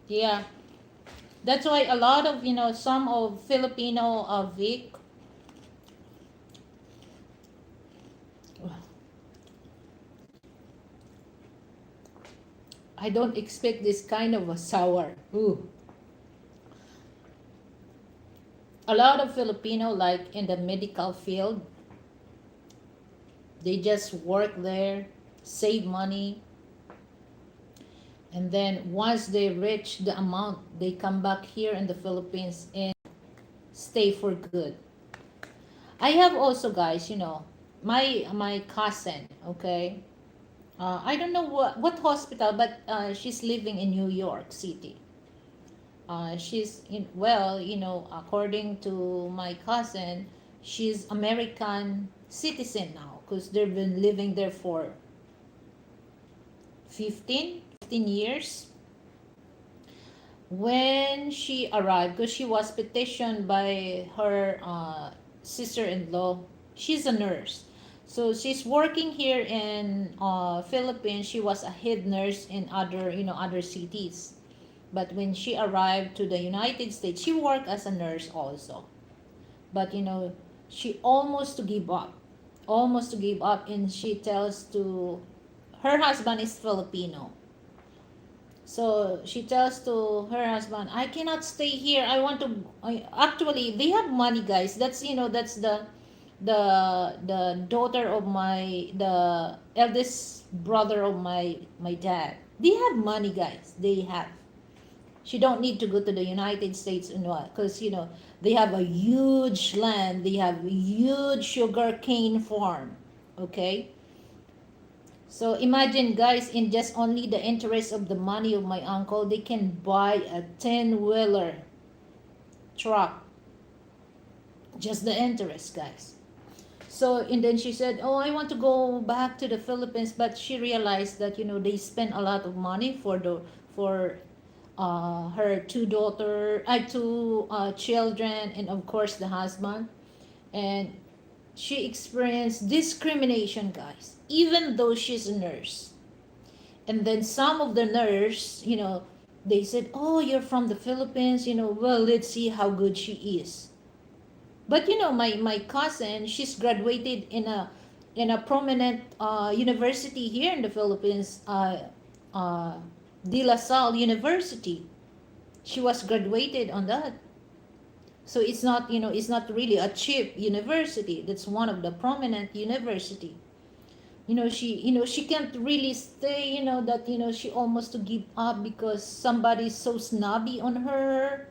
Yeah, that's why a lot of, some of Filipino Vic, I don't expect this kind of a sour. Ooh. A lot of Filipino, like in the medical field, they just work there, save money, and then once they reach the amount, they come back here in the Philippines and stay for good. I have also, guys, my cousin, okay? I don't know what hospital, but she's living in New York City. She's in, well, according to my cousin, she's American citizen now because they've been living there for 15 years. When she arrived, because she was petitioned by her sister-in-law, she's a nurse. So she's working here in Philippines. She was a head nurse in other cities. But when she arrived to the United States, she worked as a nurse also. But she almost to give up. Almost to give up, and she tells to her husband is Filipino. So she tells to her husband, I cannot stay here. I want to actually they have money, guys. That's the daughter of the eldest brother of my dad. They have money, guys. They have. She don't need to go to the United States and what, because they have a huge land, they have a huge sugar cane farm, okay? So imagine, guys, in just only the interest of the money of my uncle, they can buy a 10-wheeler truck. Just the interest, guys. So, and then she said, oh, I want to go back to the Philippines, but she realized that they spend a lot of money for her two children, and of course the husband. And she experienced discrimination, guys, even though she's a nurse. And then some of the nurse, they said, oh, you're from the Philippines, well, let's see how good she is. But my cousin, she's graduated in a prominent university here in the Philippines, De La Salle University. She was graduated on that. So it's not, it's not really a cheap university. That's one of the prominent university. She can't really stay, that, she almost to give up because somebody's so snobby on her,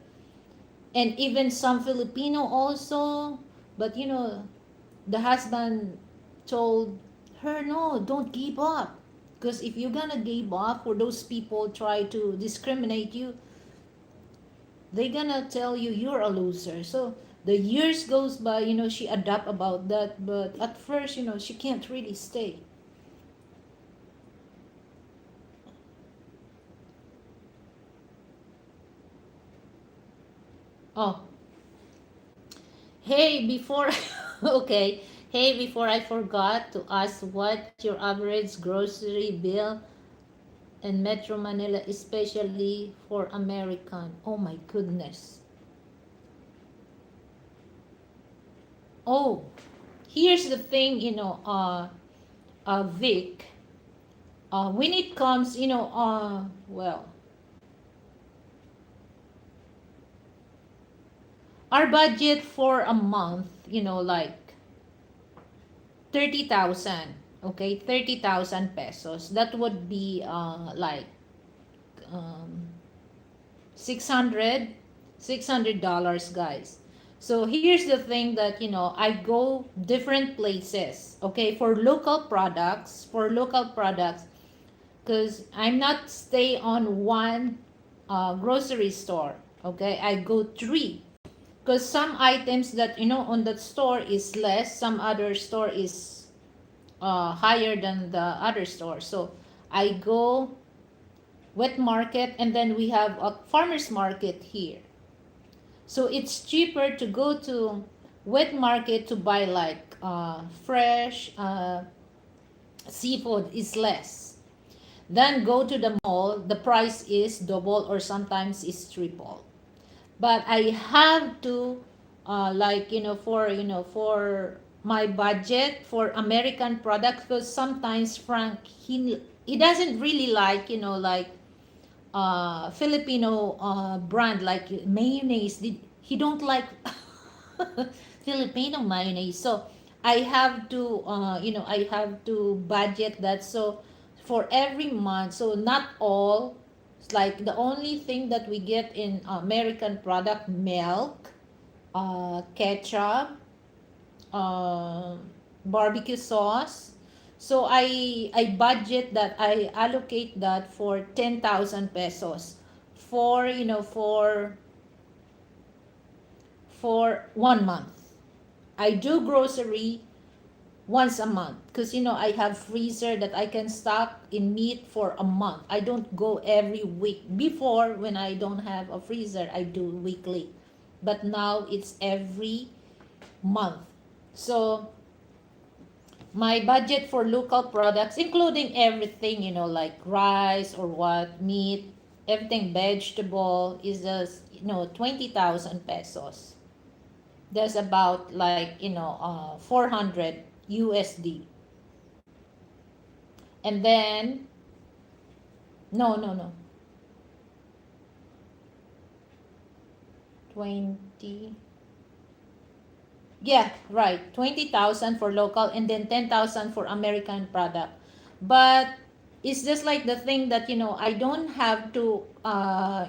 and even some Filipino also. But the husband told her, no, don't give up, because if you're gonna give up, or those people try to discriminate you, they're gonna tell you you're a loser. So the years goes by, she adapt about that, but at first, she can't really stay. Oh, hey, before okay, hey, before I forgot to ask, what your average grocery bill in Metro Manila, especially for American? Oh my goodness. Oh, here's the thing, Vic. When it comes, well, our budget for a month, like 30,000. Okay, 30,000 pesos. That would be like um, 600 $600, guys. So here's the thing, that I go different places, okay, for local products, because I'm not stay on one grocery store. Okay, I go three, because some items that on that store is less, some other store is higher than the other store. So I go wet market, and then we have a farmers market here. So it's cheaper to go to wet market to buy like fresh seafood is less. Then go to the mall, the price is double or sometimes is triple. But I have to like for my budget for American products, because sometimes Frank, he doesn't really like like Filipino brand like mayonnaise. He don't like Filipino mayonnaise. So I have to I have to budget that. So for every month, so not all, it's like the only thing that we get in American product, milk, ketchup, uh, barbecue sauce. So I budget that, I allocate that for 10,000 pesos for for 1 month. I do grocery once a month, because I have freezer that I can stock in meat for a month. I don't go every week. Before, when I don't have a freezer, I do weekly, but now it's every month. So my budget for local products, including everything, like rice or what, meat, everything, vegetable, is just 20,000 pesos. That's about like 400 USD. And then, no, no, no, 20, yeah, right, 20,000 for local, and then 10,000 for American product. But it's just like the thing that I don't have to uh,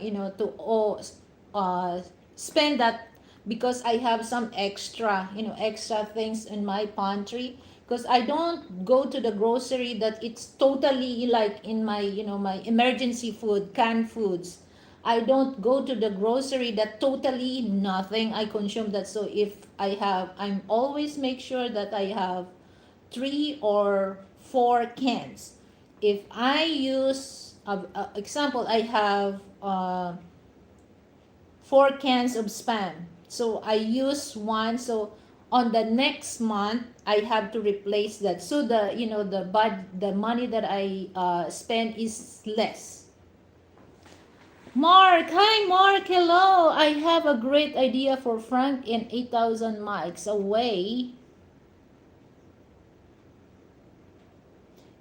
spend that, because I have some extra, extra things in my pantry, because I don't go to the grocery that it's totally like in my my emergency food, canned foods. I don't go to the grocery that totally nothing I consume that. So if I'm always make sure that I have 3 or 4 cans. If I use example, I have 4 cans of spam. So I use one. So on the next month, I have to replace that. So the the money that I spend is less. Mark, hi Mark, hello. I have a great idea for Frank in 8,000 miles away.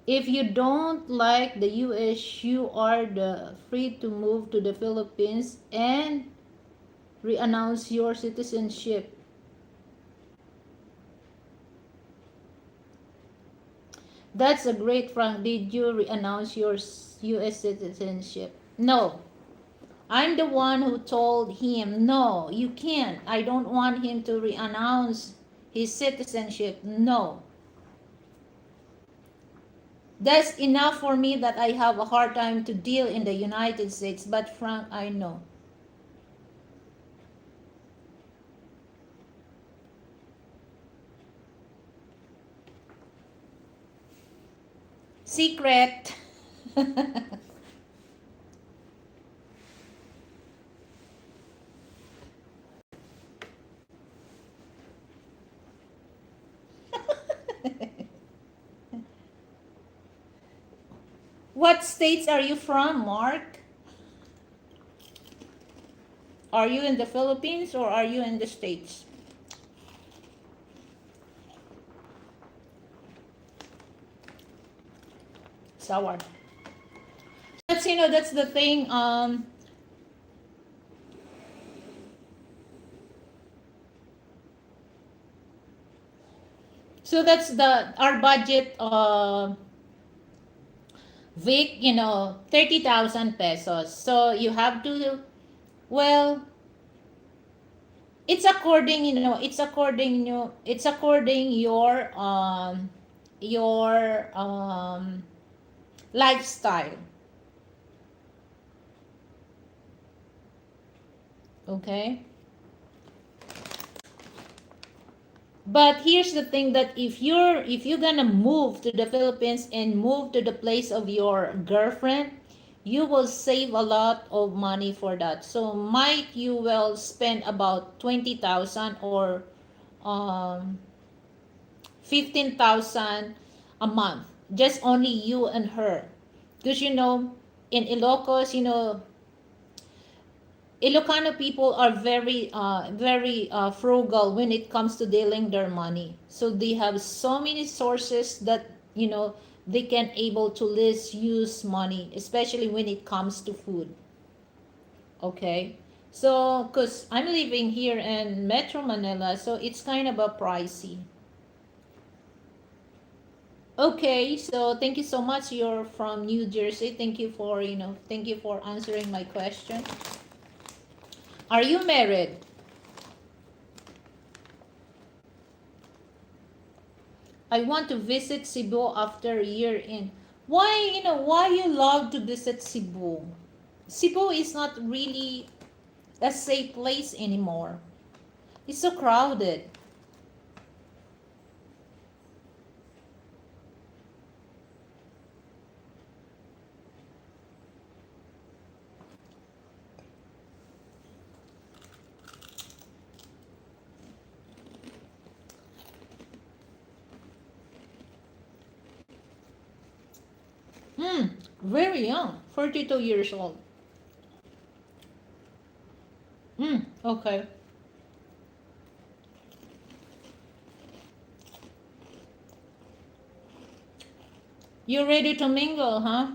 If you don't like the US, you are the free to move to the Philippines and Re-announce your citizenship. That's a great, Frank. Did you re-announce your U.S. citizenship? No. I'm the one who told him, no, you can't. I don't want him to re-announce his citizenship. No. That's enough for me that I have a hard time to deal in the United States. But Frank, I know. Secret. What states are you from, Mark? Are you in the Philippines or are you in the States? Sour. That's, that's the thing. So that's the our budget. Vic, 30,000 pesos. So you have to, well, it's according, it's according your lifestyle. Okay? But here's the thing that if you're gonna move to the Philippines and move to the place of your girlfriend, you will save a lot of money for that. So might you will spend about 20,000 or um 15,000 a month, just only you and her. Because in Ilocos, Ilocano people are very frugal when it comes to dealing their money. So they have so many sources that they can able to less use money, especially when it comes to food. Okay, so because I'm living here in Metro Manila, so it's kind of a pricey. Okay, so thank you so much. You're from New Jersey. Thank you for answering my question. Are you married? I want to visit Cebu after a year in. Why you love to visit Cebu? Cebu is not really a safe place anymore. It's so crowded. Hmm, very young, 42 years old. Hmm, okay. You're ready to mingle, huh?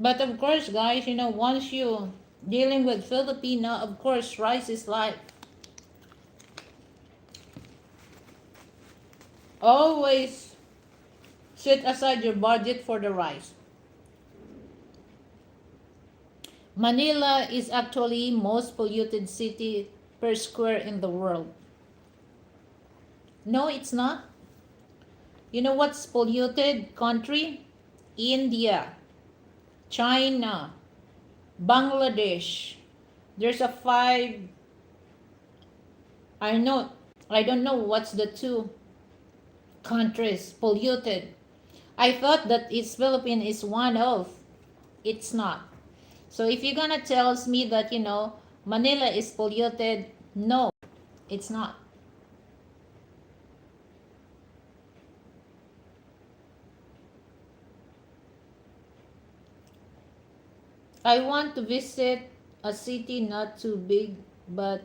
But of course, guys, once you dealing with Filipino, of course, rice is life. Always set aside your budget for the rice. Manila is actually most polluted city per square in the world. No, it's not. You know what's polluted country? India, China, Bangladesh. There's a five. I know. I don't know what's the two countries polluted. I thought that it's Philippines is one of. It's not. So if you're gonna tell me that Manila is polluted, no, it's not. I want to visit a city not too big, but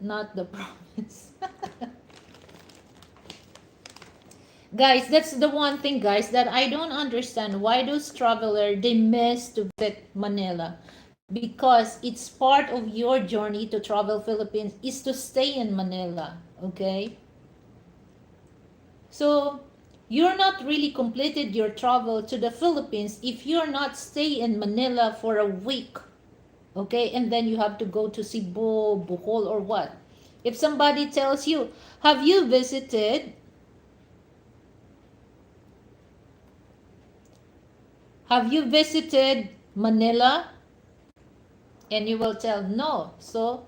not the province. Guys, that's the one thing, guys, that I don't understand why those traveler they miss to visit Manila. Because it's part of your journey to travel Philippines is to stay in Manila, okay? So you're not really completed your travel to the Philippines if you're not stay in Manila for a week, okay? And then you have to go to Cebu, Bohol, or what? If somebody tells you, have you visited Manila? And you will tell no. So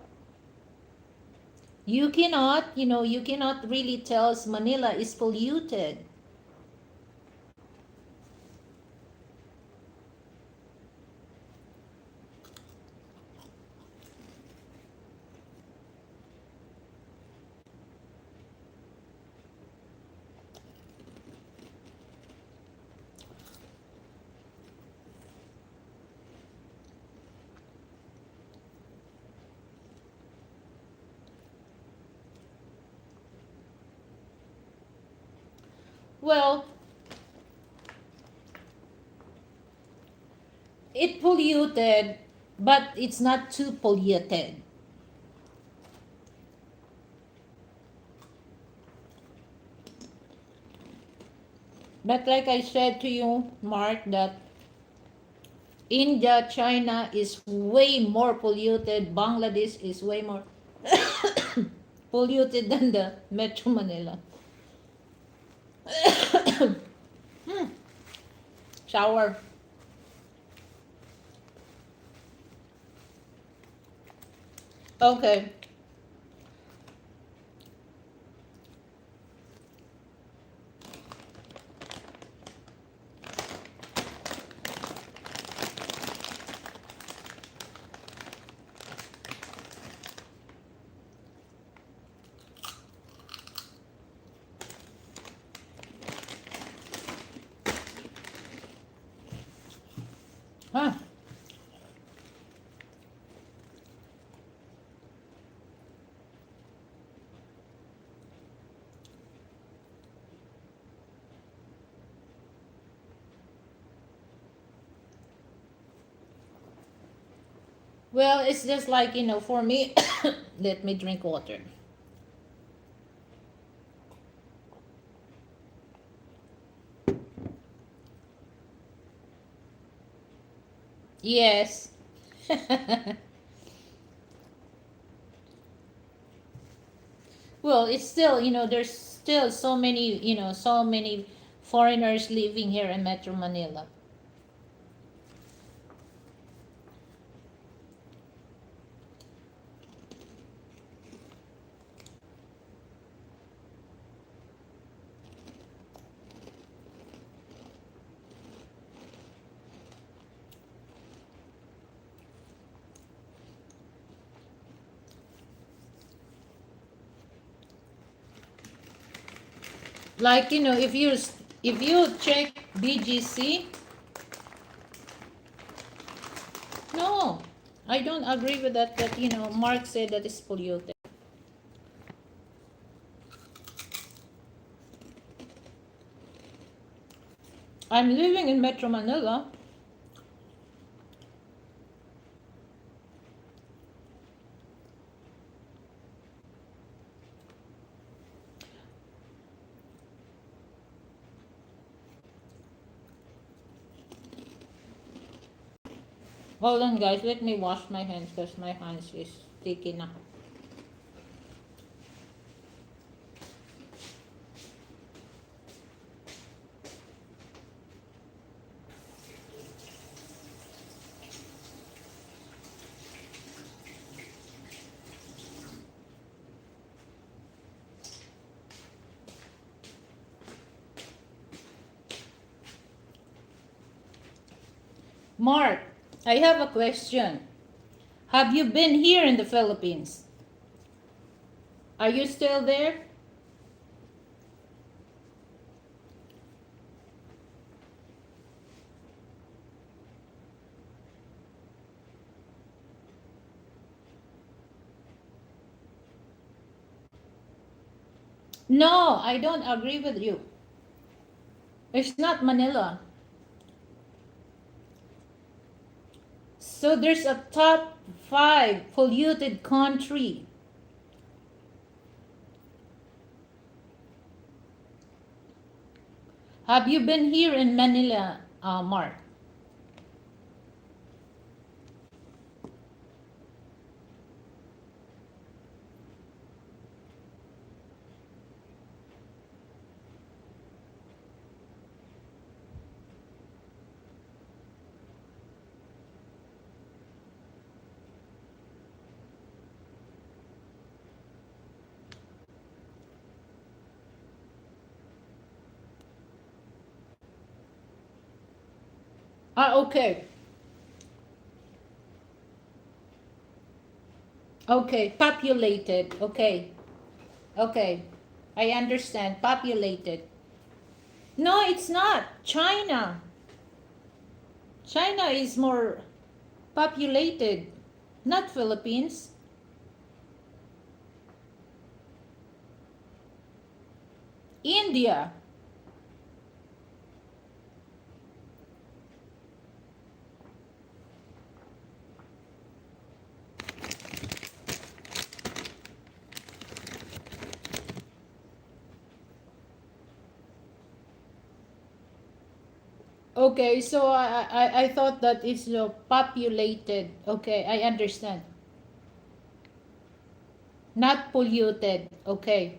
you cannot really tell us Manila is polluted. Well, it polluted, but it's not too polluted. But like I said to you, Mark, that India, China is way more polluted. Bangladesh is way more polluted than the Metro Manila. Shower. Okay. Huh. Well, it's just like, for me, let me drink water. Yes. Well, it's still, there's still so many foreigners living here in Metro Manila. Like, if you check BGC, no, I don't agree with that. That Mark said that it's polluted. I'm living in Metro Manila. Hold on, guys. Let me wash my hands because my hands is sticky na. Mark, I have a question. Have you been here in the Philippines? Are you still there? No, I don't agree with you. It's not Manila. So there's a top five polluted country. Have you been here in Manila, Mark? Okay. Okay. Populated. Okay. Okay. I understand. Populated. No, it's not. China. China is more populated, not Philippines. India. Okay, so I thought that it's populated. Okay, I understand. Not polluted. Okay.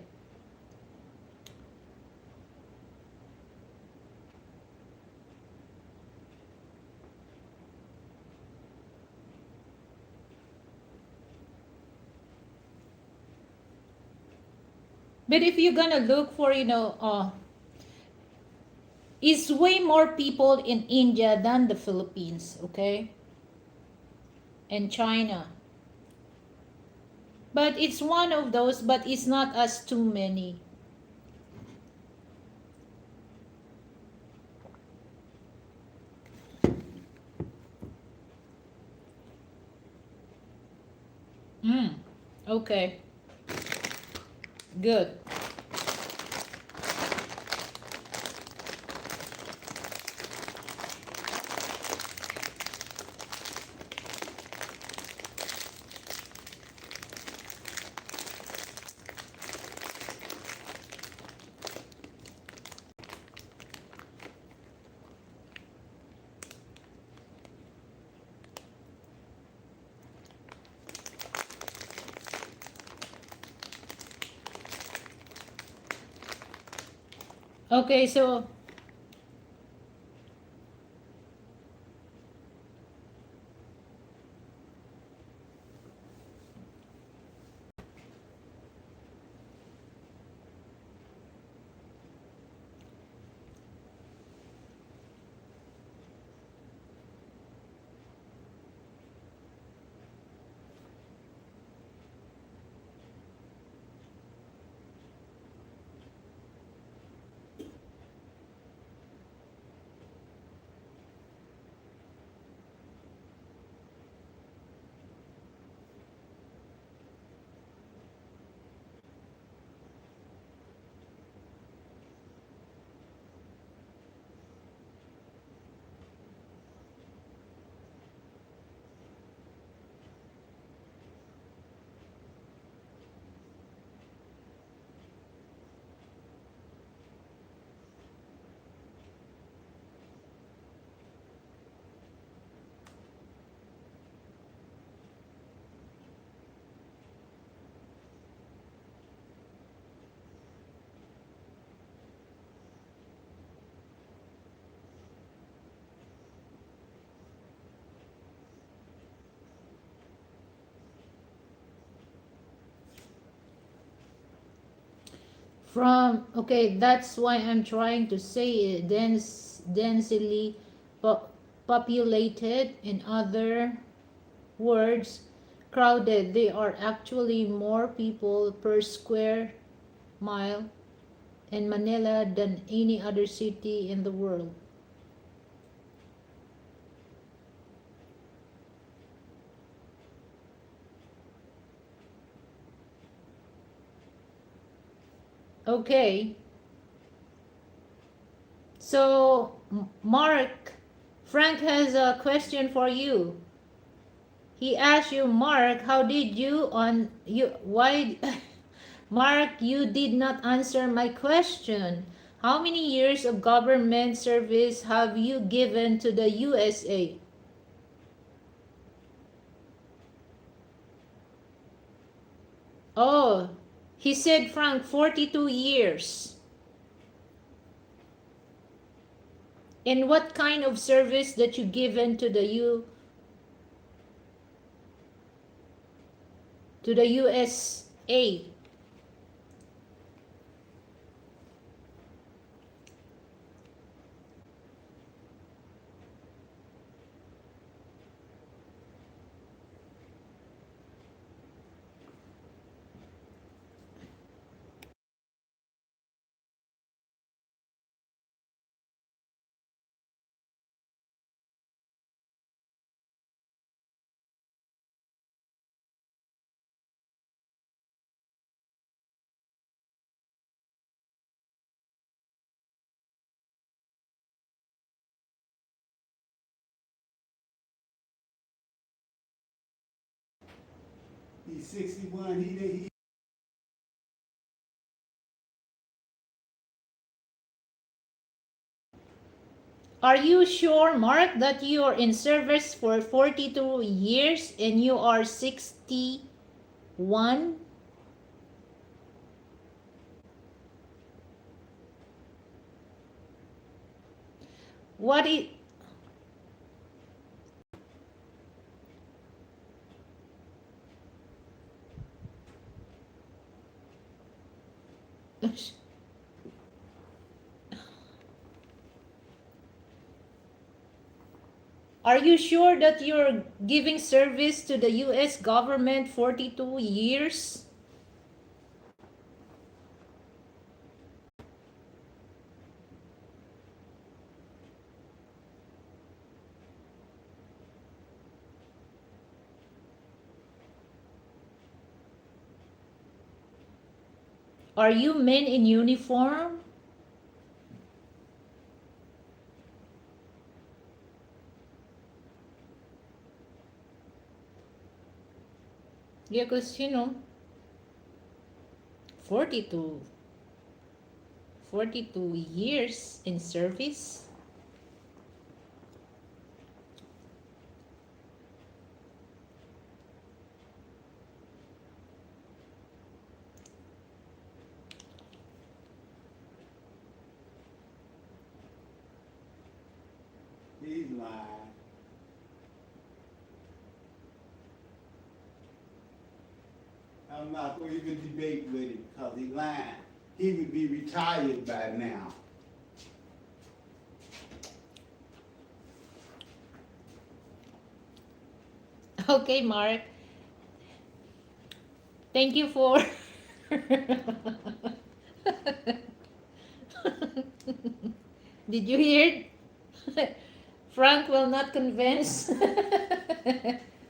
But if you're gonna look for, is way more people in India than the Philippines, okay? And China. But it's one of those, but it's not as too many. Mm. Okay. Good. Okay, so okay, that's why I'm trying to say densely po- populated. In other words, crowded. They are actually more people per square mile in Manila than any other city in the world. Okay. So, Mark, Frank has a question for you. He asked you, Mark, how did you on you why Mark, you did not answer my question. How many years of government service have you given to the USA? Oh, he said, Frank, 42 years. And what kind of service that you given to the USA? He's 61. He Are you sure, Mark, that you are in service for 42 years and you are 61? What is Are you sure that you're giving service to the US government 42 years? Are you men in uniform? Yeah, because 42, 42 years in service. he's lying. I'm not going to even debate with him because he's lying. He would be retired by now. Okay, Mark. Thank you for. Did you hear? Frank will not convince.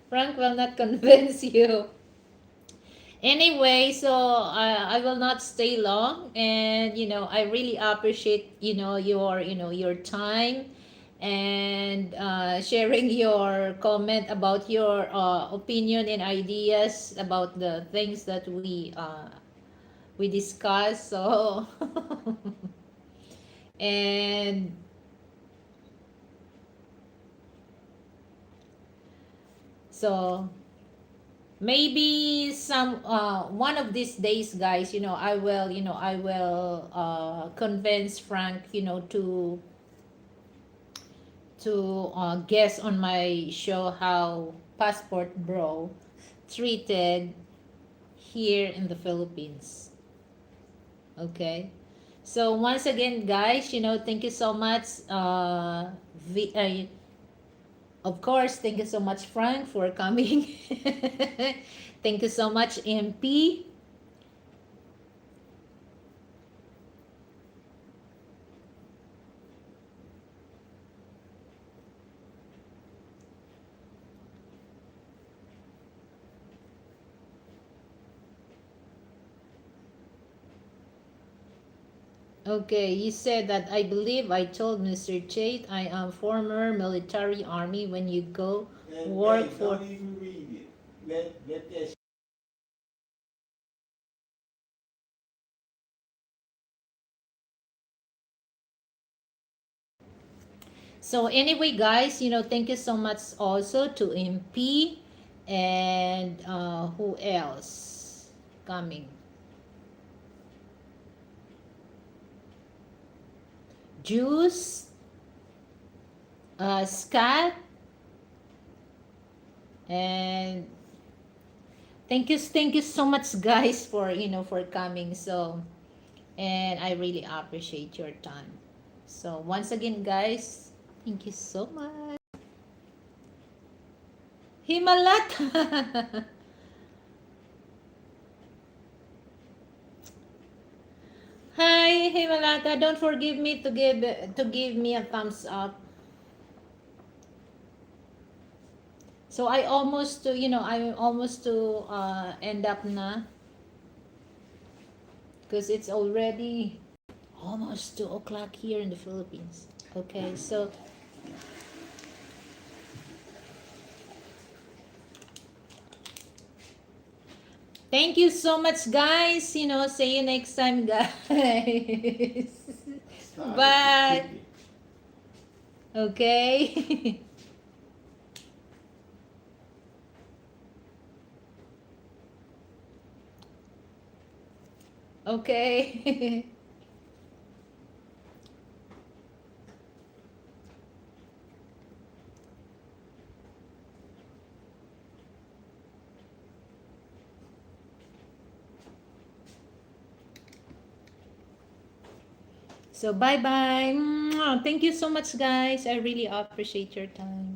Frank will not convince you. Anyway, so I will not stay long, and I really appreciate your time and sharing your comment about your opinion and ideas about the things that we discussed. So and so maybe some one of these days, guys, I will convince Frank to guess on my show how passport bro treated here in the Philippines. Okay, so once again, guys, thank you so much. Of course, thank you so much, Frank, for coming. Thank you so much, MP. Okay, you said that I believe I told Mr. Tate I am former military army when you go And work hey, for. don't even read it. Let that So anyway, guys, thank you so much also to MP and who else coming? Juice, Scott, and thank you so much, guys, for for coming. So, and I really appreciate your time. So once again, guys, thank you so much. Himalata. Hi, Himalata. Don't forgive me to give me a thumbs up. So I almost to end up na because it's already almost 2 o'clock here in the Philippines. Okay, so thank you so much, guys. See you next time, guys. started to Bye. kick it. Okay. Okay. So bye bye. Thank you so much, guys. I really appreciate your time.